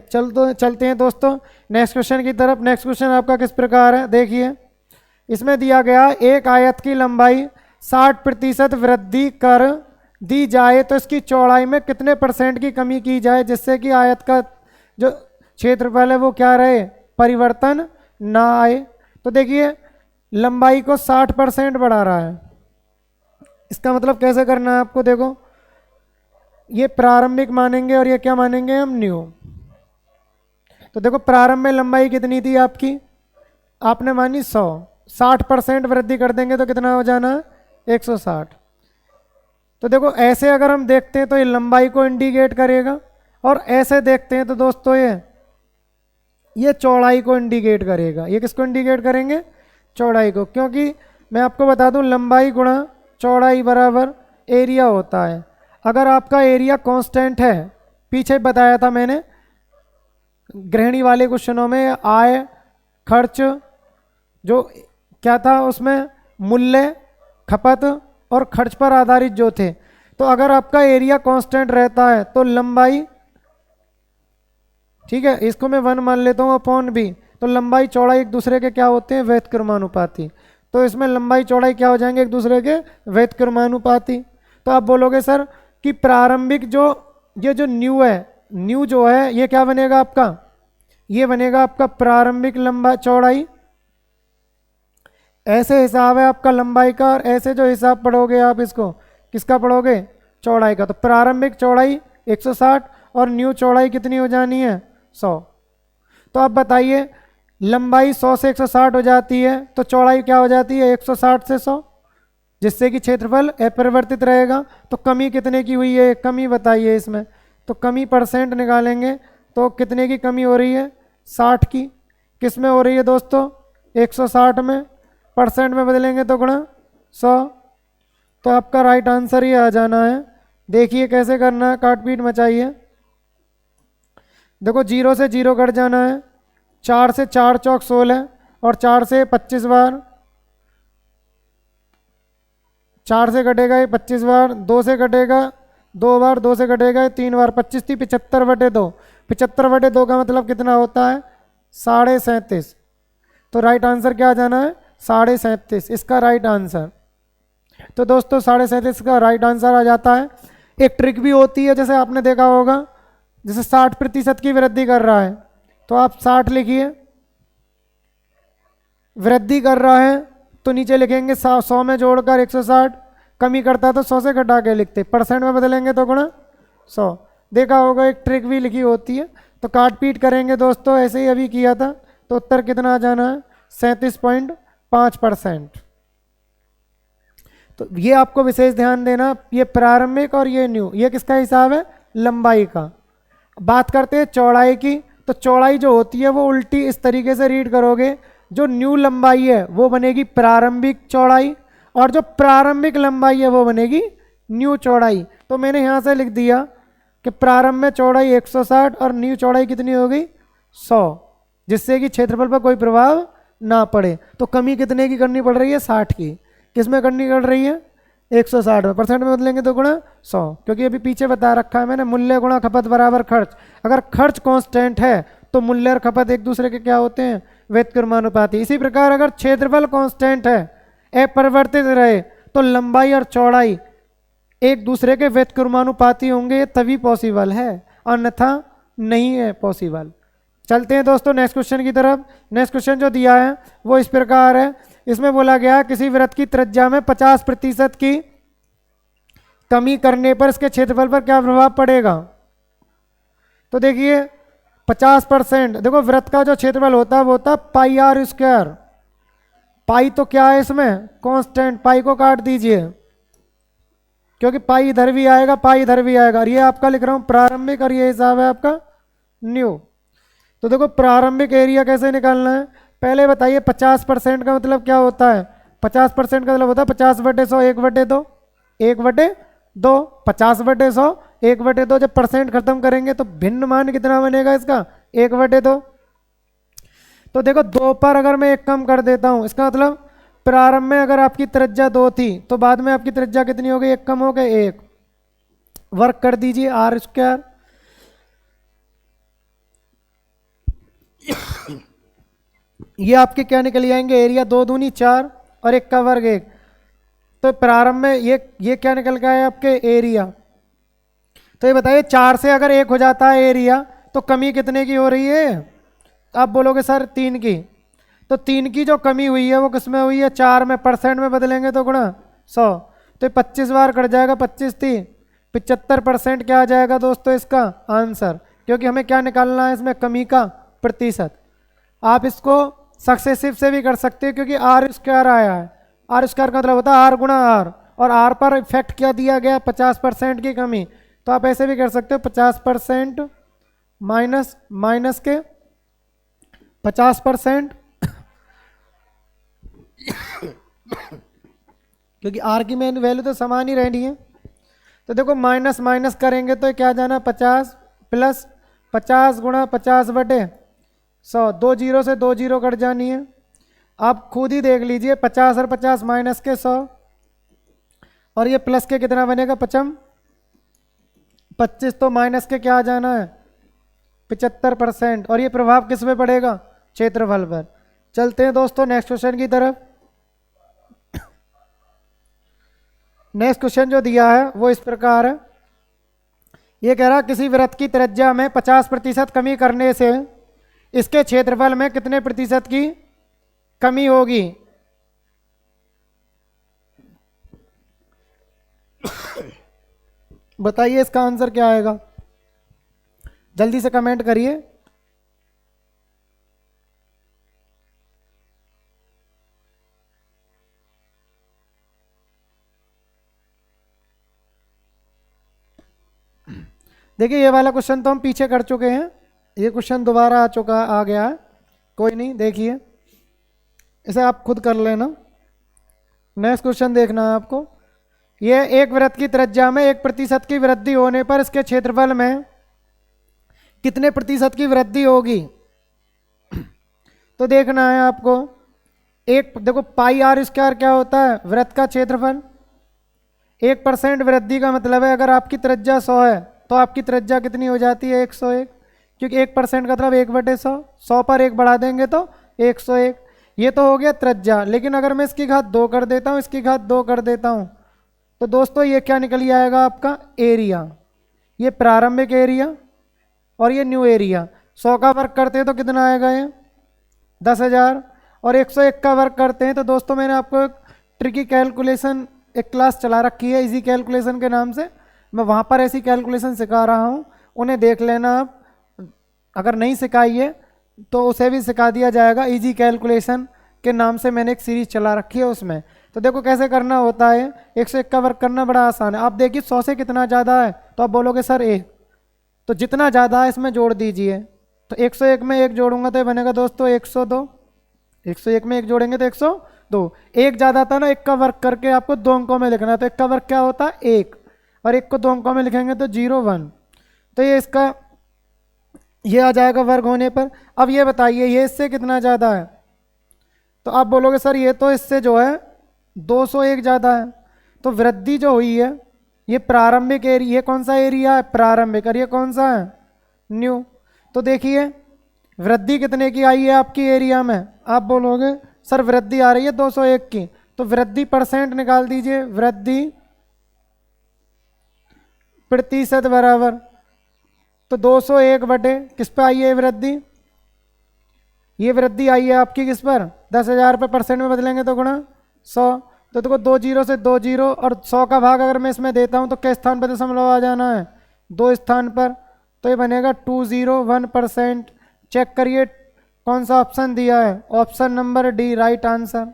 चलते हैं दोस्तों नेक्स्ट क्वेश्चन की तरफ। नेक्स्ट क्वेश्चन आपका किस प्रकार है, देखिए इसमें दिया गया एक आयत की लंबाई 60% वृद्धि कर दी जाए तो इसकी चौड़ाई में कितने % की कमी की जाए जिससे कि आयत का जो क्षेत्रफल है वो क्या रहे, परिवर्तन ना आए। तो देखिए लंबाई को 60% बढ़ा रहा है, इसका मतलब कैसे करना है आपको, देखो ये प्रारंभिक मानेंगे और ये क्या मानेंगे हम, न्यू। तो देखो प्रारंभ में लंबाई कितनी थी आपकी, आपने मानी 100, 60% वृद्धि कर देंगे तो कितना हो जाना है 160। तो देखो ऐसे अगर हम देखते हैं तो ये लंबाई को इंडिकेट करेगा, और ऐसे देखते हैं तो दोस्तों ये चौड़ाई को इंडिकेट करेगा। ये किसको इंडिकेट करेंगे, चौड़ाई को, क्योंकि मैं आपको बता दूं लंबाई गुणा चौड़ाई बराबर एरिया होता है। अगर आपका एरिया कांस्टेंट है, पीछे बताया था मैंने गृहिणी वाले क्वेश्चनों में, आय खर्च जो क्या था उसमें, मूल्य खपत और खर्च पर आधारित जो थे। तो अगर आपका एरिया कांस्टेंट रहता है तो लंबाई, ठीक है इसको मैं 1 मान लेता हूँ अपॉन बी, तो लंबाई चौड़ाई एक दूसरे के क्या होते हैं, व्युत्क्रमानुपाती। तो इसमें लंबाई चौड़ाई क्या हो जाएंगे, एक दूसरे के व्युत्क्रमानुपाती। तो आप बोलोगे सर कि प्रारंभिक जो ये जो न्यू है, न्यू जो है ये क्या बनेगा आपका, ये बनेगा आपका प्रारंभिक लंबा चौड़ाई। ऐसे हिसाब है आपका लंबाई का, और ऐसे जो हिसाब पढ़ोगे आप इसको किसका पढ़ोगे, चौड़ाई का। तो प्रारंभिक चौड़ाई 160 और न्यू चौड़ाई कितनी हो जानी है 100। तो आप बताइए लंबाई 100 से 160 हो जाती है तो चौड़ाई क्या हो जाती है 160 से 100। जिससे कि क्षेत्रफल अपरिवर्तित रहेगा। तो कमी कितने की हुई है, कमी बताइए इसमें। तो कमी परसेंट निकालेंगे तो कितने की कमी हो रही है, 60 की। किस में हो रही है दोस्तों, 160 में। परसेंट में बदलेंगे तो गुणा 100। तो आपका राइट आंसर ही आ जाना है। देखिए कैसे करना है, काट पीट मचाइए। देखो 0 से 0 कट जाना है, 4 से 4 चौक 16 और 4 से 25 बार, 4 से कटेगा ये 25 बार, 2 से कटेगा 2 बार, 2 से कटेगा ये 3 बार, 25 थी 75/2। 75/2 का मतलब कितना होता है, 37.5। तो राइट आंसर क्या आ जाना है, 37.5 इसका राइट आंसर। तो दोस्तों 37.5 का राइट आंसर आ जाता है। एक ट्रिक भी होती है, जैसे आपने देखा होगा, जैसे 60% की वृद्धि कर रहा है तो आप 60 लिखिए, वृद्धि कर रहा है तो नीचे लिखेंगे 100 में जोड़कर 160, कमी करता है तो 100 से घटा के लिखते, परसेंट में बदलेंगे तो गुणा 100। देखा होगा एक ट्रिक भी लिखी होती है। तो काट पीट करेंगे दोस्तों, ऐसे ही अभी किया था। तो उत्तर कितना आ जाना है, 37.5%। तो ये आपको विशेष ध्यान देना, ये प्रारंभिक और ये न्यू, ये किसका हिसाब है, लंबाई का। बात करते हैं चौड़ाई की। तो चौड़ाई जो होती है वो उल्टी इस तरीके से रीड करोगे, जो न्यू लंबाई है वो बनेगी प्रारंभिक चौड़ाई और जो प्रारंभिक लंबाई है वो बनेगी न्यू चौड़ाई। तो मैंने यहाँ से लिख दिया कि प्रारंभ में चौड़ाई 160 और न्यू चौड़ाई कितनी हो गई, 100, जिससे कि क्षेत्रफल पर कोई प्रभाव ना पड़े। तो कमी कितने की करनी पड़ रही है, 60 की। किस में करनी पड़ रही है, 160 में। परसेंट में बदलेंगे तो गुणा 100, क्योंकि अभी पीछे बता रखा है मैंने, मूल्य गुणा खपत बराबर खर्च। अगर खर्च कांस्टेंट है तो मूल्य और खपत एक दूसरे के क्या होते हैं, व्युत्क्रमानुपाती। इसी प्रकार अगर क्षेत्रफल कांस्टेंट है, अपरिवर्तित रहे, तो लंबाई और चौड़ाई एक दूसरे के व्युत्क्रमानुपाती होंगे, तभी पॉसिबल है, अन्यथा नहीं है पॉसिबल। चलते हैं दोस्तों नेक्स्ट क्वेश्चन की तरफ। नेक्स्ट क्वेश्चन जो दिया है वो इस प्रकार है। इसमें बोला गया है किसी वृत्त की त्रिज्या में 50% की कमी करने पर इसके क्षेत्रफल पर क्या प्रभाव पड़ेगा। तो देखिए 50%, देखो वृत्त का जो क्षेत्रफल होता है वो होता है पाई आर स्क्वायर। पाई तो क्या है इसमें, कांस्टेंट, पाई को काट दीजिए क्योंकि पाई इधर भी आएगा, पाई इधर भी आएगा। और ये आपका लिख रहा हूं प्रारंभिक और ये हिसाब है आपका न्यू। तो देखो प्रारंभिक एरिया कैसे निकालना है, पहले बताइए 50% का मतलब क्या होता है। 50% का मतलब होता है 50/100, 1/2, 1/2, 50/100, 1/2। जब परसेंट खत्म करेंगे तो भिन्न मान कितना बनेगा इसका, 1/2। तो देखो 2 पर अगर मैं 1 कम कर देता हूं, इसका मतलब प्रारंभ में अगर आपकी त्रिज्या 2 थी तो बाद में आपकी त्रिज्या कितनी हो गई, 1 कम हो गए 1। वर्क कर दीजिए आर स्क्वायर, ये आपके क्या निकल आएंगे, एरिया 2 दूनी 4 और 1 का वर्ग 1। तो प्रारंभ में ये क्या निकल के आया आपके एरिया। तो ये बताइए 4 से अगर 1 हो जाता है एरिया तो कमी कितने की हो रही है, आप बोलोगे सर 3 की। तो 3 की जो कमी हुई है वो किसमें हुई है, 4 में। परसेंट में बदलेंगे तो गुणा 100। तो 25 बार कट जाएगा, 25 थी 75% क्या आ जाएगा दोस्तों इसका आंसर, क्योंकि हमें क्या निकालना है इसमें, कमी का प्रतिशत। आप इसको सक्सेसिव से भी कर सकते हो क्योंकि आर स्क्वायर आया है। आर स्क्वायर का मतलब होता है आर गुणा आर, और आर पर इफेक्ट क्या दिया गया, 50% की कमी। तो आप ऐसे भी कर सकते हो 50% माइनस के 50%, क्योंकि आर की मेन वैल्यू तो समान ही रहनी है। तो देखो माइनस माइनस करेंगे तो क्या जाना, 50 प्लस 50 गुणा 50/100, 2 जीरो से 2 जीरो कट जानी है। आप खुद ही देख लीजिए, 50 और 50 माइनस के 100 और ये प्लस के कितना बनेगा, 25। तो माइनस के क्या आ जाना है, 75%। और ये प्रभाव किस में पड़ेगा, क्षेत्रफल पर। चलते हैं दोस्तों नेक्स्ट क्वेश्चन की तरफ। नेक्स्ट क्वेश्चन जो दिया है वो इस प्रकार है। ये कह रहा है किसी वृत्त की त्रिज्या में 50% कमी करने से इसके क्षेत्रफल में कितने प्रतिशत की कमी होगी। बताइए इसका आंसर क्या आएगा, जल्दी से कमेंट करिए। देखिए ये वाला क्वेश्चन तो हम पीछे कर चुके हैं, ये क्वेश्चन दोबारा आ गया है, कोई नहीं, देखिए इसे आप खुद कर लेना। नेक्स्ट क्वेश्चन देखना है आपको। ये एक वृत्त की त्रिज्या में 1% की वृद्धि होने पर इसके क्षेत्रफल में कितने प्रतिशत की वृद्धि होगी? तो देखना है आपको, एक देखो पाई आर स्क्वायर क्या होता है? वृत्त का क्षेत्रफल। 1% वृद्धि का मतलब है अगर आपकी त्रिज्या 100 है तो आपकी त्रिज्या कितनी हो जाती है? 101, क्योंकि 1% का मतलब 1/100, 100 पर 1 बढ़ा देंगे तो 101। ये तो हो गया त्रिज्या, लेकिन अगर मैं इसकी घात 2 कर देता हूँ, इसकी घात 2 कर देता हूँ, तो दोस्तों ये क्या निकल आएगा आपका? एरिया। ये प्रारंभिक एरिया और ये न्यू एरिया। 100 का वर्ग करते हैं तो कितना आएगा? ये 10,000। और 101 का वर्ग करते हैं तो दोस्तों मैंने आपको एक ट्रिकी कैलकुलेशन एक क्लास चला रखी है इजी कैलकुलेशन के नाम से, मैं वहाँ पर ऐसी कैलकुलेशन सिखा रहा हूँ, उन्हें देख लेना आप। अगर नहीं सिखाई है तो उसे भी सिखा दिया जाएगा, इजी कैलकुलेशन के नाम से मैंने एक सीरीज चला रखी है उसमें। तो देखो कैसे करना होता है, 101 का वर्ग करना बड़ा आसान है। आप देखिए 100 से कितना ज़्यादा है तो आप बोलोगे सर 1, तो जितना ज़्यादा है इसमें जोड़ दीजिए। तो 101 में 1 जोड़ूंगा तो ये बनेगा दोस्तों 102। 101 में 1 जोड़ेंगे तो 102। एक ज़्यादा था ना, 1 का वर्ग करके आपको 2 अंकों में लिखना है, तो 1 का वर्ग क्या होता है? 1, और 1 को 2 अंकों में लिखेंगे तो 0 1। तो ये इसका ये आ जाएगा वर्ग होने पर। अब ये बताइए ये इससे कितना ज़्यादा है? तो आप बोलोगे सर ये तो इससे जो है 201 ज़्यादा है। तो वृद्धि जो हुई है ये प्रारंभिक एरिया, ये कौन सा एरिया है? प्रारंभिक। और ये कौन सा है? न्यू। तो देखिए वृद्धि कितने की आई है आपकी एरिया में? आप बोलोगे सर वृद्धि आ रही है 201 की, तो वृद्धि परसेंट निकाल दीजिए, वृद्धि प्रतिशत बराबर, तो 201 बटे किस पे आई है वृद्धि? ये वृद्धि आई है आपकी किस पर? 10,000 पे परसेंट में बदलेंगे तो गुणा 100। तो देखो 2 जीरो से 2 जीरो, और 100 का भाग अगर मैं इसमें देता हूँ तो किस स्थान पर दशमलव आ जाना है? 2 स्थान पर। तो ये बनेगा 201%। चेक करिए कौन सा ऑप्शन दिया है, option number D right answer.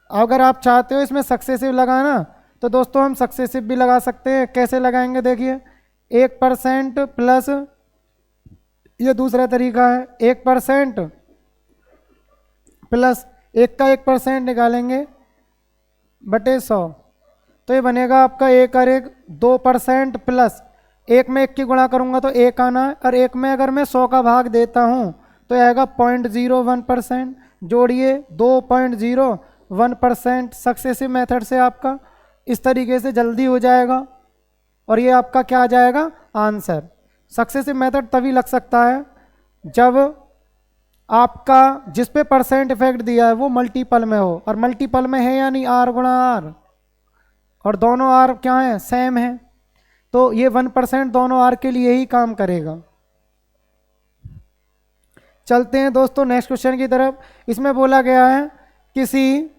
अगर आप चाहते हो इसमें सक्सेसिव लगाना तो दोस्तों हम सक्सेसिव भी लगा सकते हैं। कैसे लगाएंगे देखिए, 1% प्लस, ये दूसरा तरीका है, 1% प्लस 1 का 1% निकालेंगे बटे 100, तो ये बनेगा आपका 1 और 1 2% प्लस 1 में 1 की गुणा करूंगा तो 1 आना है, और 1 में अगर मैं 100 का भाग देता हूं तो आएगा 0.01%। जोड़िए 2.01%। सक्सेसिव मेथड से आपका इस तरीके से जल्दी हो जाएगा, और ये आपका क्या आ जाएगा? आंसर। सक्सेसिव मेथड तभी लग सकता है जब आपका जिस पे परसेंट इफेक्ट दिया है वो मल्टीपल में हो, और मल्टीपल में है या नहीं? आर गुणा आर, और दोनों आर क्या है? सेम है। तो ये 1% दोनों आर के लिए ही काम करेगा। चलते हैं दोस्तों नेक्स्ट क्वेश्चन की तरफ। इसमें बोला गया है किसी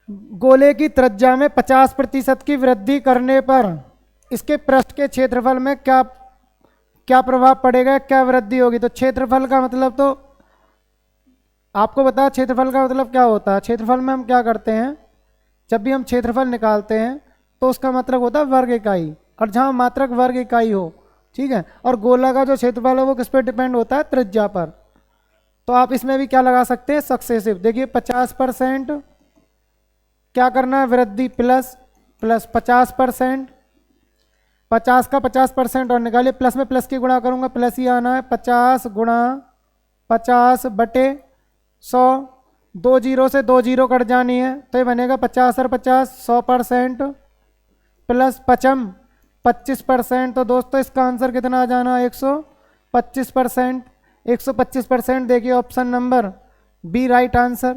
गोले की त्रिज्या में 50% की वृद्धि करने पर इसके पृष्ठ के क्षेत्रफल में क्या क्या प्रभाव पड़ेगा, क्या वृद्धि होगी? तो क्षेत्रफल का मतलब तो आपको पता है, क्षेत्रफल का मतलब क्या होता है? क्षेत्रफल में हम क्या करते हैं, जब भी हम क्षेत्रफल निकालते हैं तो उसका मतलब होता है वर्ग इकाई, और जहां मात्रक वर्ग इकाई हो, ठीक है। और गोला का जो क्षेत्रफल है वो किस पर डिपेंड होता है? त्रिज्या पर। तो आप इसमें भी क्या लगा सकते हैं? सक्सेसिव। देखिए 50% क्या करना है? वृद्धि प्लस प्लस 50%, 50 का 50% और निकालिए, प्लस में प्लस की गुणा करूंगा प्लस ही आना है, 50 गुणा 50 बटे 100, 2 जीरो से 2 जीरो कट जानी है, तो ये बनेगा 50 और 50 100% प्लस 25%। तो दोस्तों इसका आंसर कितना आ जाना? 125%। 125% देखिए option number B right answer.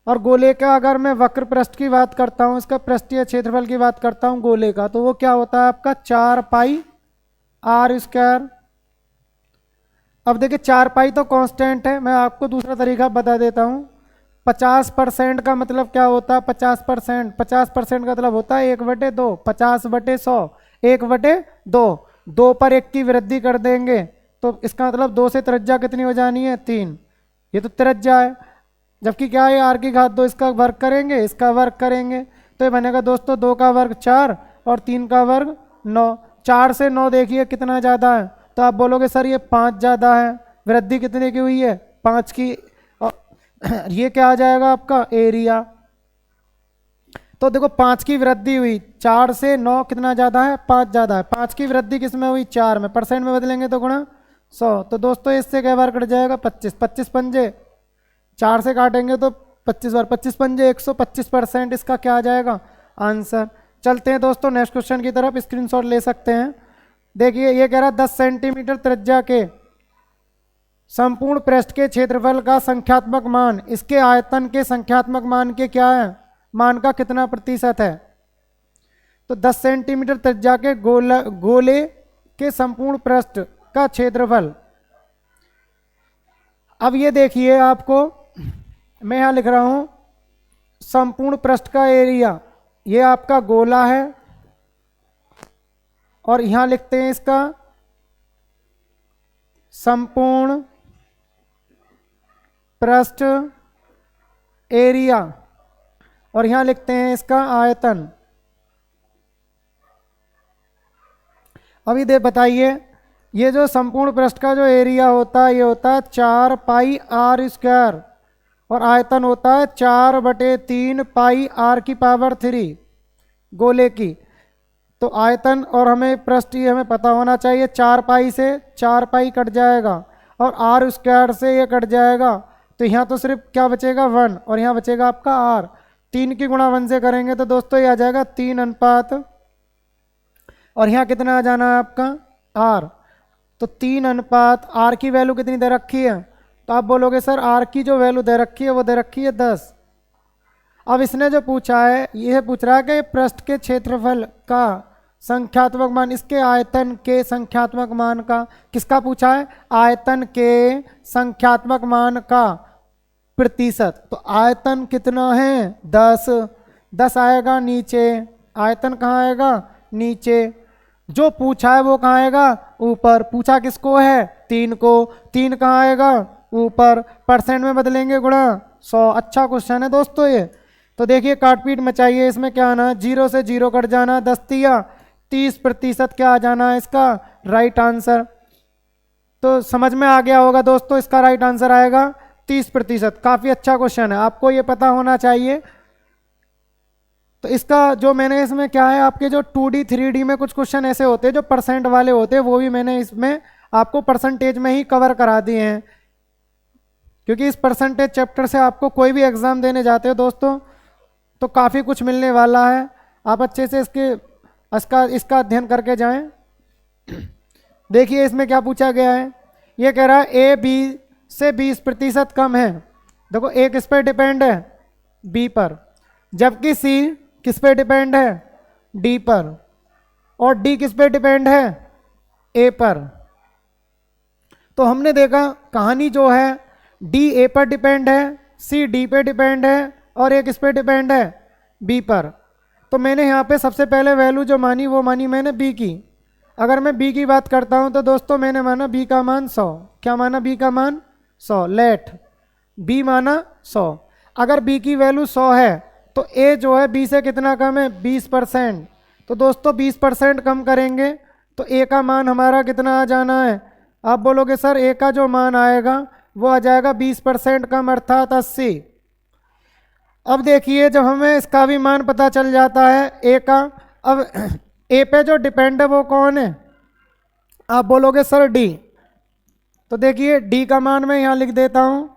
और गोले का अगर मैं वक्र पृष्ठ की बात करता हूं, इसका पृष्ठीय क्षेत्रफल की बात करता हूं गोले का, तो वो क्या होता है आपका? 4 पाई आर स्क्वायर। अब देखिए 4 पाई तो कांस्टेंट है, मैं आपको दूसरा तरीका बता देता हूं। 50% का मतलब क्या होता है? 50%, 50% का मतलब होता है 1/2, 50/100, 1/2। 2 पर 1 की वृद्धि कर देंगे तो इसका मतलब 2 से त्रिज्या कितनी हो जानी है? 3। ये तो त्रिज्या है, जबकि क्या है? आर की घात 2, इसका वर्ग करेंगे, इसका वर्ग करेंगे, तो ये बनेगा दोस्तों 2 का वर्ग 4 और 3 का वर्ग 9। 4 से 9 देखिए कितना ज़्यादा है, तो आप बोलोगे सर ये 5 ज़्यादा है। वृद्धि कितने की हुई है? 5 की। और ये क्या आ जाएगा आपका एरिया। तो देखो 5 की वृद्धि हुई, 4 से 9 कितना ज़्यादा है? 5 ज़्यादा है। 5 की वृद्धि किस में हुई? 4 में। परसेंट में बदलेंगे तो गुणा 100। तो दोस्तों इससे क्या बार कट जाएगा? 25। 25 पंजे 4 से काटेंगे तो 25 बार, 25 पंजे 125%। इसका क्या आ जाएगा? आंसर। चलते हैं दोस्तों नेक्स्ट क्वेश्चन की तरफ, स्क्रीनशॉट ले सकते हैं। देखिए ये कह रहा है 10 सेंटीमीटर त्रिज्या के संपूर्ण पृष्ठ के क्षेत्रफल का संख्यात्मक मान इसके आयतन के संख्यात्मक मान के क्या है? मान का कितना प्रतिशत है? तो 10 सेंटीमीटर त्रिज्या के गोले के संपूर्ण पृष्ठ का क्षेत्रफल। अब ये देखिए आपको मैं यहां लिख रहा हूं संपूर्ण पृष्ठ का एरिया, ये आपका गोला है, और यहां लिखते हैं इसका संपूर्ण पृष्ठ एरिया, और यहां लिखते हैं इसका आयतन। अभी दे बताइए, ये जो संपूर्ण पृष्ठ का जो एरिया होता है ये होता है 4 पाई आर स्क्वायर, और आयतन होता है 4/3 पाई आर की पावर 3 गोले की। तो आयतन और हमें पृष्ठ ये हमें पता होना चाहिए। 4 पाई से 4 पाई कट जाएगा और आर स्क्वायर से ये कट जाएगा, तो यहाँ तो सिर्फ क्या बचेगा? 1, और यहाँ बचेगा आपका आर। 3 की गुणा 1 से करेंगे तो दोस्तों ये आ जाएगा 3 अनुपात, और यहाँ कितना आ जाना है आपका? आर। तो 3 अनुपात आर की वैल्यू कितनी दे रखी है? तो आप बोलोगे सर आर की जो वैल्यू दे रखी है वो दे रखी है 10। अब इसने जो पूछा है यह पूछ रहा है कि पृष्ठ के क्षेत्रफल का संख्यात्मक मान इसके आयतन के संख्यात्मक मान का, किसका पूछा है? आयतन के संख्यात्मक मान का प्रतिशत। तो आयतन कितना है? 10। 10 आएगा नीचे, आयतन कहाँ आएगा? नीचे। जो पूछा है वो कहाँ आएगा? ऊपर। पूछा किसको है? 3 को। 3 कहाँ आएगा? ऊपर। परसेंट में बदलेंगे गुणा 100। अच्छा क्वेश्चन है दोस्तों ये। तो देखिए काटपीट मचाइए, इसमें क्या आना है? 0 से 0 कट जाना, 10 तिया 30% क्या आ जाना है इसका? Right answer. तो समझ में आ गया होगा दोस्तों, इसका राइट आंसर आएगा 30%। काफी अच्छा क्वेश्चन है, आपको ये पता होना चाहिए। तो इसका जो मैंने इसमें क्या है, आपके जो 2D 3D में कुछ क्वेश्चन ऐसे होते हैं जो परसेंट वाले होते हैं, वो भी मैंने इसमें आपको परसेंटेज में ही कवर करा दिए हैं, क्योंकि इस परसेंटेज चैप्टर से आपको कोई भी एग्जाम देने जाते हो दोस्तों तो काफ़ी कुछ मिलने वाला है। आप अच्छे से इसका अध्ययन करके जाएं। देखिए इसमें क्या पूछा गया है, ये कह रहा है ए बी से 20% कम है। देखो ए किस पे डिपेंड है? बी पर, जबकि सी किस पे डिपेंड है? डी पर, और डी किस पे डिपेंड है? ए पर। तो हमने देखा कहानी जो है डी ए पर डिपेंड है, सी डी पे डिपेंड है, और ए किस पे डिपेंड है? बी पर। तो मैंने यहाँ पे सबसे पहले वैल्यू जो मानी वो मानी मैंने बी की। अगर मैं बी की बात करता हूँ तो दोस्तों मैंने माना बी का मान 100। क्या माना? बी का मान 100। लेट बी माना 100। अगर बी की वैल्यू 100 है तो ए जो है बी से कितना कम है? 20%। तो दोस्तों 20% कम करेंगे तो ए का मान हमारा कितना आ जाना है? आप बोलोगे सर ए का जो मान आएगा वो आ जाएगा 20% कम, अर्थात 80। अब देखिए जब हमें इसका भी मान पता चल जाता है ए का, अब ए पे जो डिपेंड है वो कौन है? आप बोलोगे सर डी। तो देखिए डी का मान मैं यहाँ लिख देता हूँ।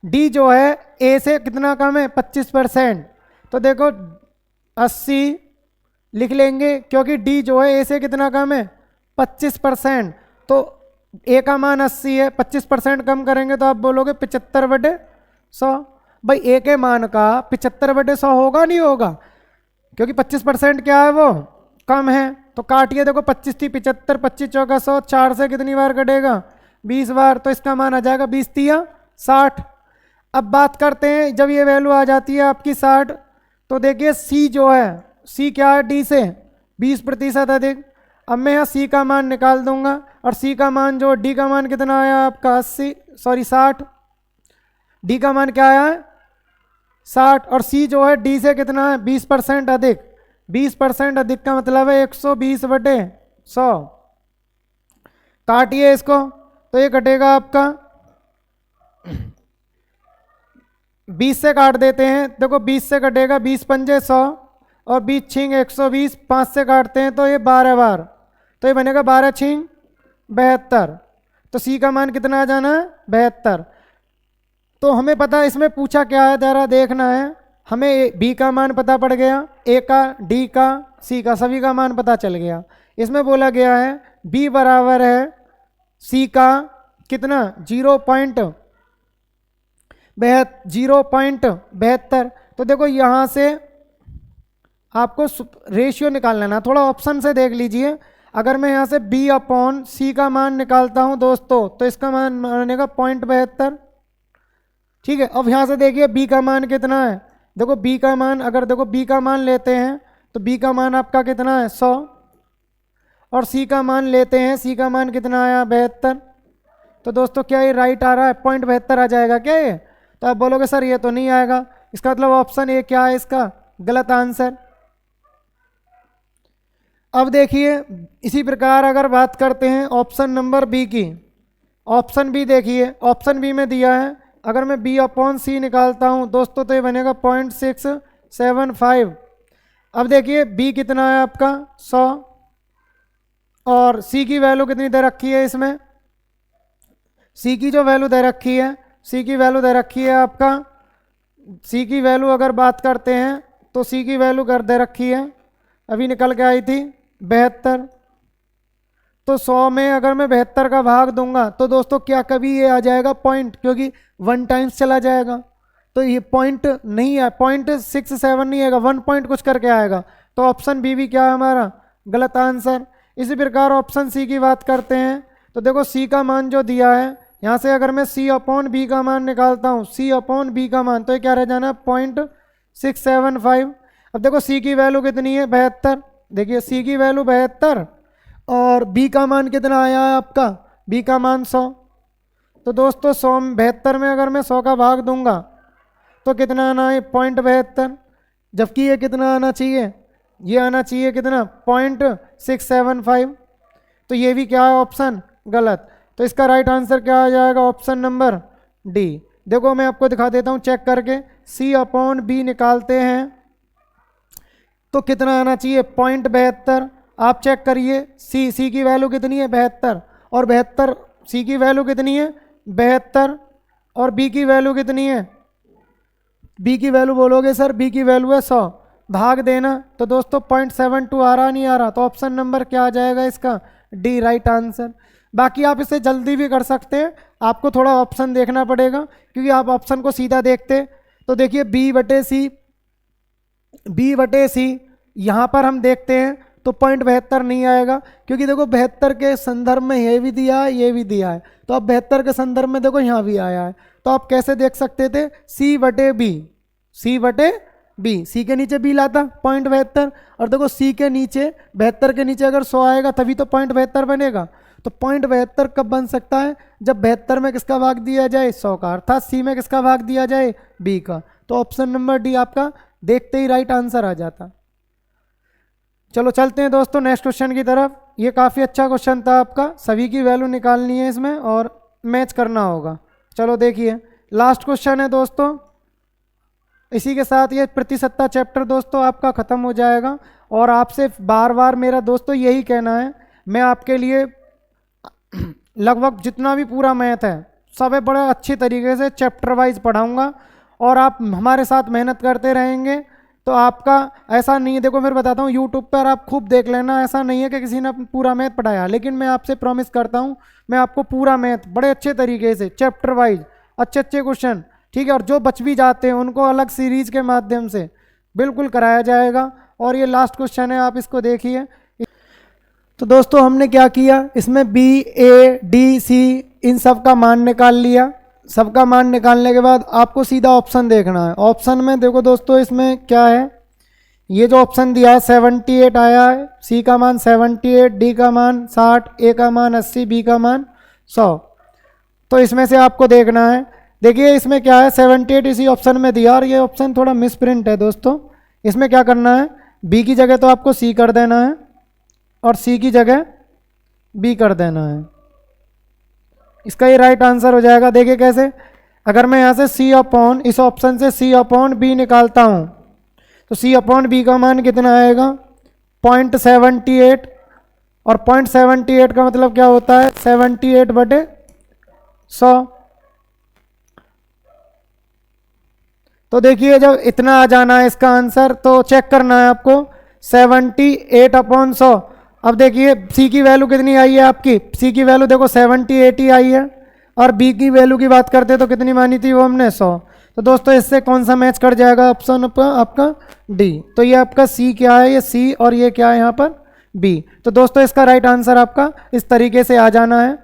डी जो है ए से कितना कम है? 25%। तो देखो 80 लिख लेंगे, क्योंकि डी जो है ए से कितना कम है? 25%। तो ए का मान 80 है, 25% कम करेंगे तो आप बोलोगे 75/100। भाई ए के मान का 75/100 होगा नहीं होगा? क्योंकि 25% क्या है वो? कम है। तो काटिए, देखो 25 थी 75, 25 चौका 100, 4 से कितनी बार कटेगा? 20 बार। तो इसका मान आ जाएगा 20 तिया 60। अब बात करते हैं जब ये वैल्यू आ जाती है आपकी 60, तो देखिए सी जो है, सी क्या है? डी से 20% अधिक। अब मैं यहाँ सी का मान निकाल दूंगा, और सी का मान जो डी का मान कितना आया आपका? 60। डी का मान क्या आया है? 60। और सी जो है डी से कितना है? 20% अधिक। 20% अधिक का मतलब है 120/100। 100, काटिए इसको तो ये कटेगा आपका 20 से काट देते हैं, देखो 20 से कटेगा, 20 पंजे 100 और 20 छिंग 120, 5 से काटते हैं तो ये 12 बार, तो ये बनेगा 12 छिंग 72। तो सी का मान कितना आ जाना है 72। तो हमें पता है इसमें पूछा क्या है, जरा देखना है। हमें बी का मान पता पड़ गया, ए का, डी का, सी का, सभी का मान पता चल गया। इसमें बोला गया है बी बराबर है सी का कितना 0.72। तो देखो यहाँ से आपको रेशियो निकाल लेना, थोड़ा ऑप्शन से देख लीजिए। अगर मैं यहाँ से b अपॉन सी का मान निकालता हूँ दोस्तों तो इसका मान बनेगा 0.72, ठीक है। अब यहाँ से देखिए b का मान कितना है, देखो b का मान, अगर देखो b का मान लेते हैं तो b का मान आपका कितना है 100, और c का मान लेते हैं, c का मान कितना आया 72। तो दोस्तों क्या ये राइट आ रहा है, 0.72 आ जाएगा क्या ये? तो आप बोलोगे सर ये तो नहीं आएगा, इसका मतलब ऑप्शन ए क्या है इसका गलत आंसर। अब देखिए इसी प्रकार अगर बात करते हैं ऑप्शन नंबर बी की, ऑप्शन बी देखिए, ऑप्शन बी में दिया है अगर मैं b अपॉन सी निकालता हूं दोस्तों तो ये बनेगा 0.675। अब देखिए b कितना है आपका 100 और c की वैल्यू कितनी दे रखी है, इसमें c की जो वैल्यू दे रखी है, c की वैल्यू दे रखी है आपका, c की वैल्यू अगर बात करते हैं तो c की वैल्यू कर दे रखी है, अभी निकल के आई थी 72। तो 100 में अगर मैं 72 का भाग दूंगा तो दोस्तों क्या कभी ये आ जाएगा पॉइंट, क्योंकि 1 टाइम्स चला जाएगा, तो ये पॉइंट नहीं है, 0.67 नहीं आएगा, 1 पॉइंट कुछ करके आएगा। तो ऑप्शन बी भी क्या है हमारा गलत आंसर। इसी प्रकार ऑप्शन सी की बात करते हैं तो देखो सी का मान जो दिया है, यहाँ से अगर मैं सी अपॉन बी का मान निकालता हूँ, सी अपॉन बी का मान, तो ये क्या रह जाना 0.675। अब देखो सी की वैल्यू कितनी है 72, देखिए सी की वैल्यू 72 और बी का मान कितना आया है आपका, बी का मान 100। तो दोस्तों 72 में अगर मैं 100 का भाग दूंगा तो कितना आना है 0.72, जबकि ये कितना आना चाहिए, ये आना चाहिए कितना 0.675। तो ये भी क्या है ऑप्शन गलत। तो इसका राइट आंसर क्या आ जाएगा ऑप्शन नंबर डी। देखो मैं आपको दिखा देता हूँ चेक करके, सी अपॉन बी निकालते हैं तो कितना आना चाहिए 0.72। आप चेक करिए सी की वैल्यू कितनी है 72 और 72, सी की वैल्यू कितनी है 72 और बी की वैल्यू कितनी है, बी की वैल्यू बोलोगे सर बी की वैल्यू है 100, भाग देना तो दोस्तों 0.72 आ रहा नहीं आ रहा, तो ऑप्शन नंबर क्या आ जाएगा इसका डी राइट आंसर। बाकी आप इसे जल्दी भी कर सकते हैं, आपको थोड़ा ऑप्शन देखना पड़ेगा, क्योंकि आप ऑप्शन को सीधा देखते तो देखिए बी बटे सी यहाँ पर हम देखते हैं तो 0.72 नहीं आएगा, क्योंकि देखो 72 के संदर्भ में ये भी दिया है ये भी दिया है, तो अब 72 के संदर्भ में देखो यहाँ भी आया है, तो आप कैसे देख सकते थे सी बटे बी, सी के नीचे बी लाता 0.72 और देखो सी के नीचे 72 के नीचे अगर 100 आएगा तभी तो 0.72 बनेगा। तो 0.72 कब बन सकता है, जब 72 में किसका भाग दिया जाए 100 का, अर्थात सी में किसका भाग दिया जाए बी का। तो ऑप्शन नंबर डी आपका देखते ही राइट आंसर आ जाता। चलो चलते हैं दोस्तों नेक्स्ट क्वेश्चन की तरफ। ये काफ़ी अच्छा क्वेश्चन था आपका, सभी की वैल्यू निकालनी है इसमें और मैच करना होगा। चलो देखिए लास्ट क्वेश्चन है दोस्तों, इसी के साथ ये प्रतिसत्ता चैप्टर दोस्तों आपका ख़त्म हो जाएगा। और आपसे बार बार मेरा दोस्तों यही कहना है, मैं आपके लिए लगभग जितना भी पूरा मैथ है सब बड़े अच्छी तरीके से चैप्टर वाइज पढ़ाऊँगा, और आप हमारे साथ मेहनत करते रहेंगे तो आपका ऐसा नहीं है, देखो फिर बताता हूँ यूट्यूब पर आप खूब देख लेना, ऐसा नहीं है कि किसी ने पूरा मैथ पढ़ाया, लेकिन मैं आपसे प्रॉमिस करता हूँ मैं आपको पूरा मैथ बड़े अच्छे तरीके से चैप्टर वाइज अच्छे क्वेश्चन, ठीक है, और जो बच भी जाते हैं उनको अलग सीरीज के माध्यम से बिल्कुल कराया जाएगा। और ये लास्ट क्वेश्चन है, आप इसको देखिए। तो दोस्तों हमने क्या किया, इसमें बी ए डी सी इन सब का मान निकाल लिया। सबका मान निकालने के बाद आपको सीधा ऑप्शन देखना है। ऑप्शन में देखो दोस्तों इसमें क्या है, ये जो ऑप्शन दिया है 78 आया है, सी का मान 78, डी का मान 60, ए का मान 80, बी का मान 100। तो इसमें से आपको देखना है, देखिए इसमें क्या है 78 इसी ऑप्शन में दिया, और ये ऑप्शन थोड़ा मिसप्रिंट है दोस्तों। इसमें क्या करना है, बी की जगह तो आपको सी कर देना है और सी की जगह बी कर देना है। इसका ये राइट आंसर हो जाएगा। देखिए कैसे, अगर मैं यहाँ से सी अपॉन, इस ऑप्शन से सी अपॉन बी निकालता हूँ तो सी अपॉन बी का मान कितना आएगा 0.78, और 0.78 का मतलब क्या होता है 78/100। तो देखिए जब इतना आ जाना है इसका आंसर तो चेक करना है आपको 78/100। अब देखिए सी की वैल्यू कितनी आई है आपकी, सी की वैल्यू देखो 78 ही आई है, और बी की वैल्यू की बात करते तो कितनी मानी थी वो हमने 100। तो दोस्तों इससे कौन सा मैच कर जाएगा ऑप्शन आपका डी। तो ये आपका सी क्या है, ये सी, और ये क्या है यहाँ पर बी। तो दोस्तों इसका राइट आंसर आपका इस तरीके से आ जाना है।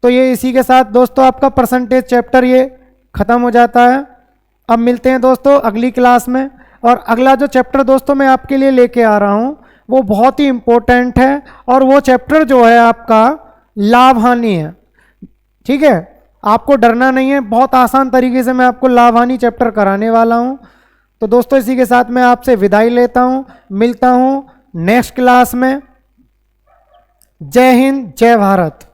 तो ये इसी के साथ दोस्तों आपका परसेंटेज चैप्टर ये खत्म हो जाता है। अब मिलते हैं दोस्तों अगली क्लास में, और अगला जो चैप्टर दोस्तों मैं आपके लिए लेके आ रहा हूँ वो बहुत ही इंपॉर्टेंट है, और वो चैप्टर जो है आपका लाभ हानि है। ठीक है, आपको डरना नहीं है, बहुत आसान तरीके से मैं आपको लाभ हानि चैप्टर कराने वाला हूँ। तो दोस्तों इसी के साथ मैं आपसे विदाई लेता हूँ, मिलता हूँ नेक्स्ट क्लास में। जय हिंद, जय भारत।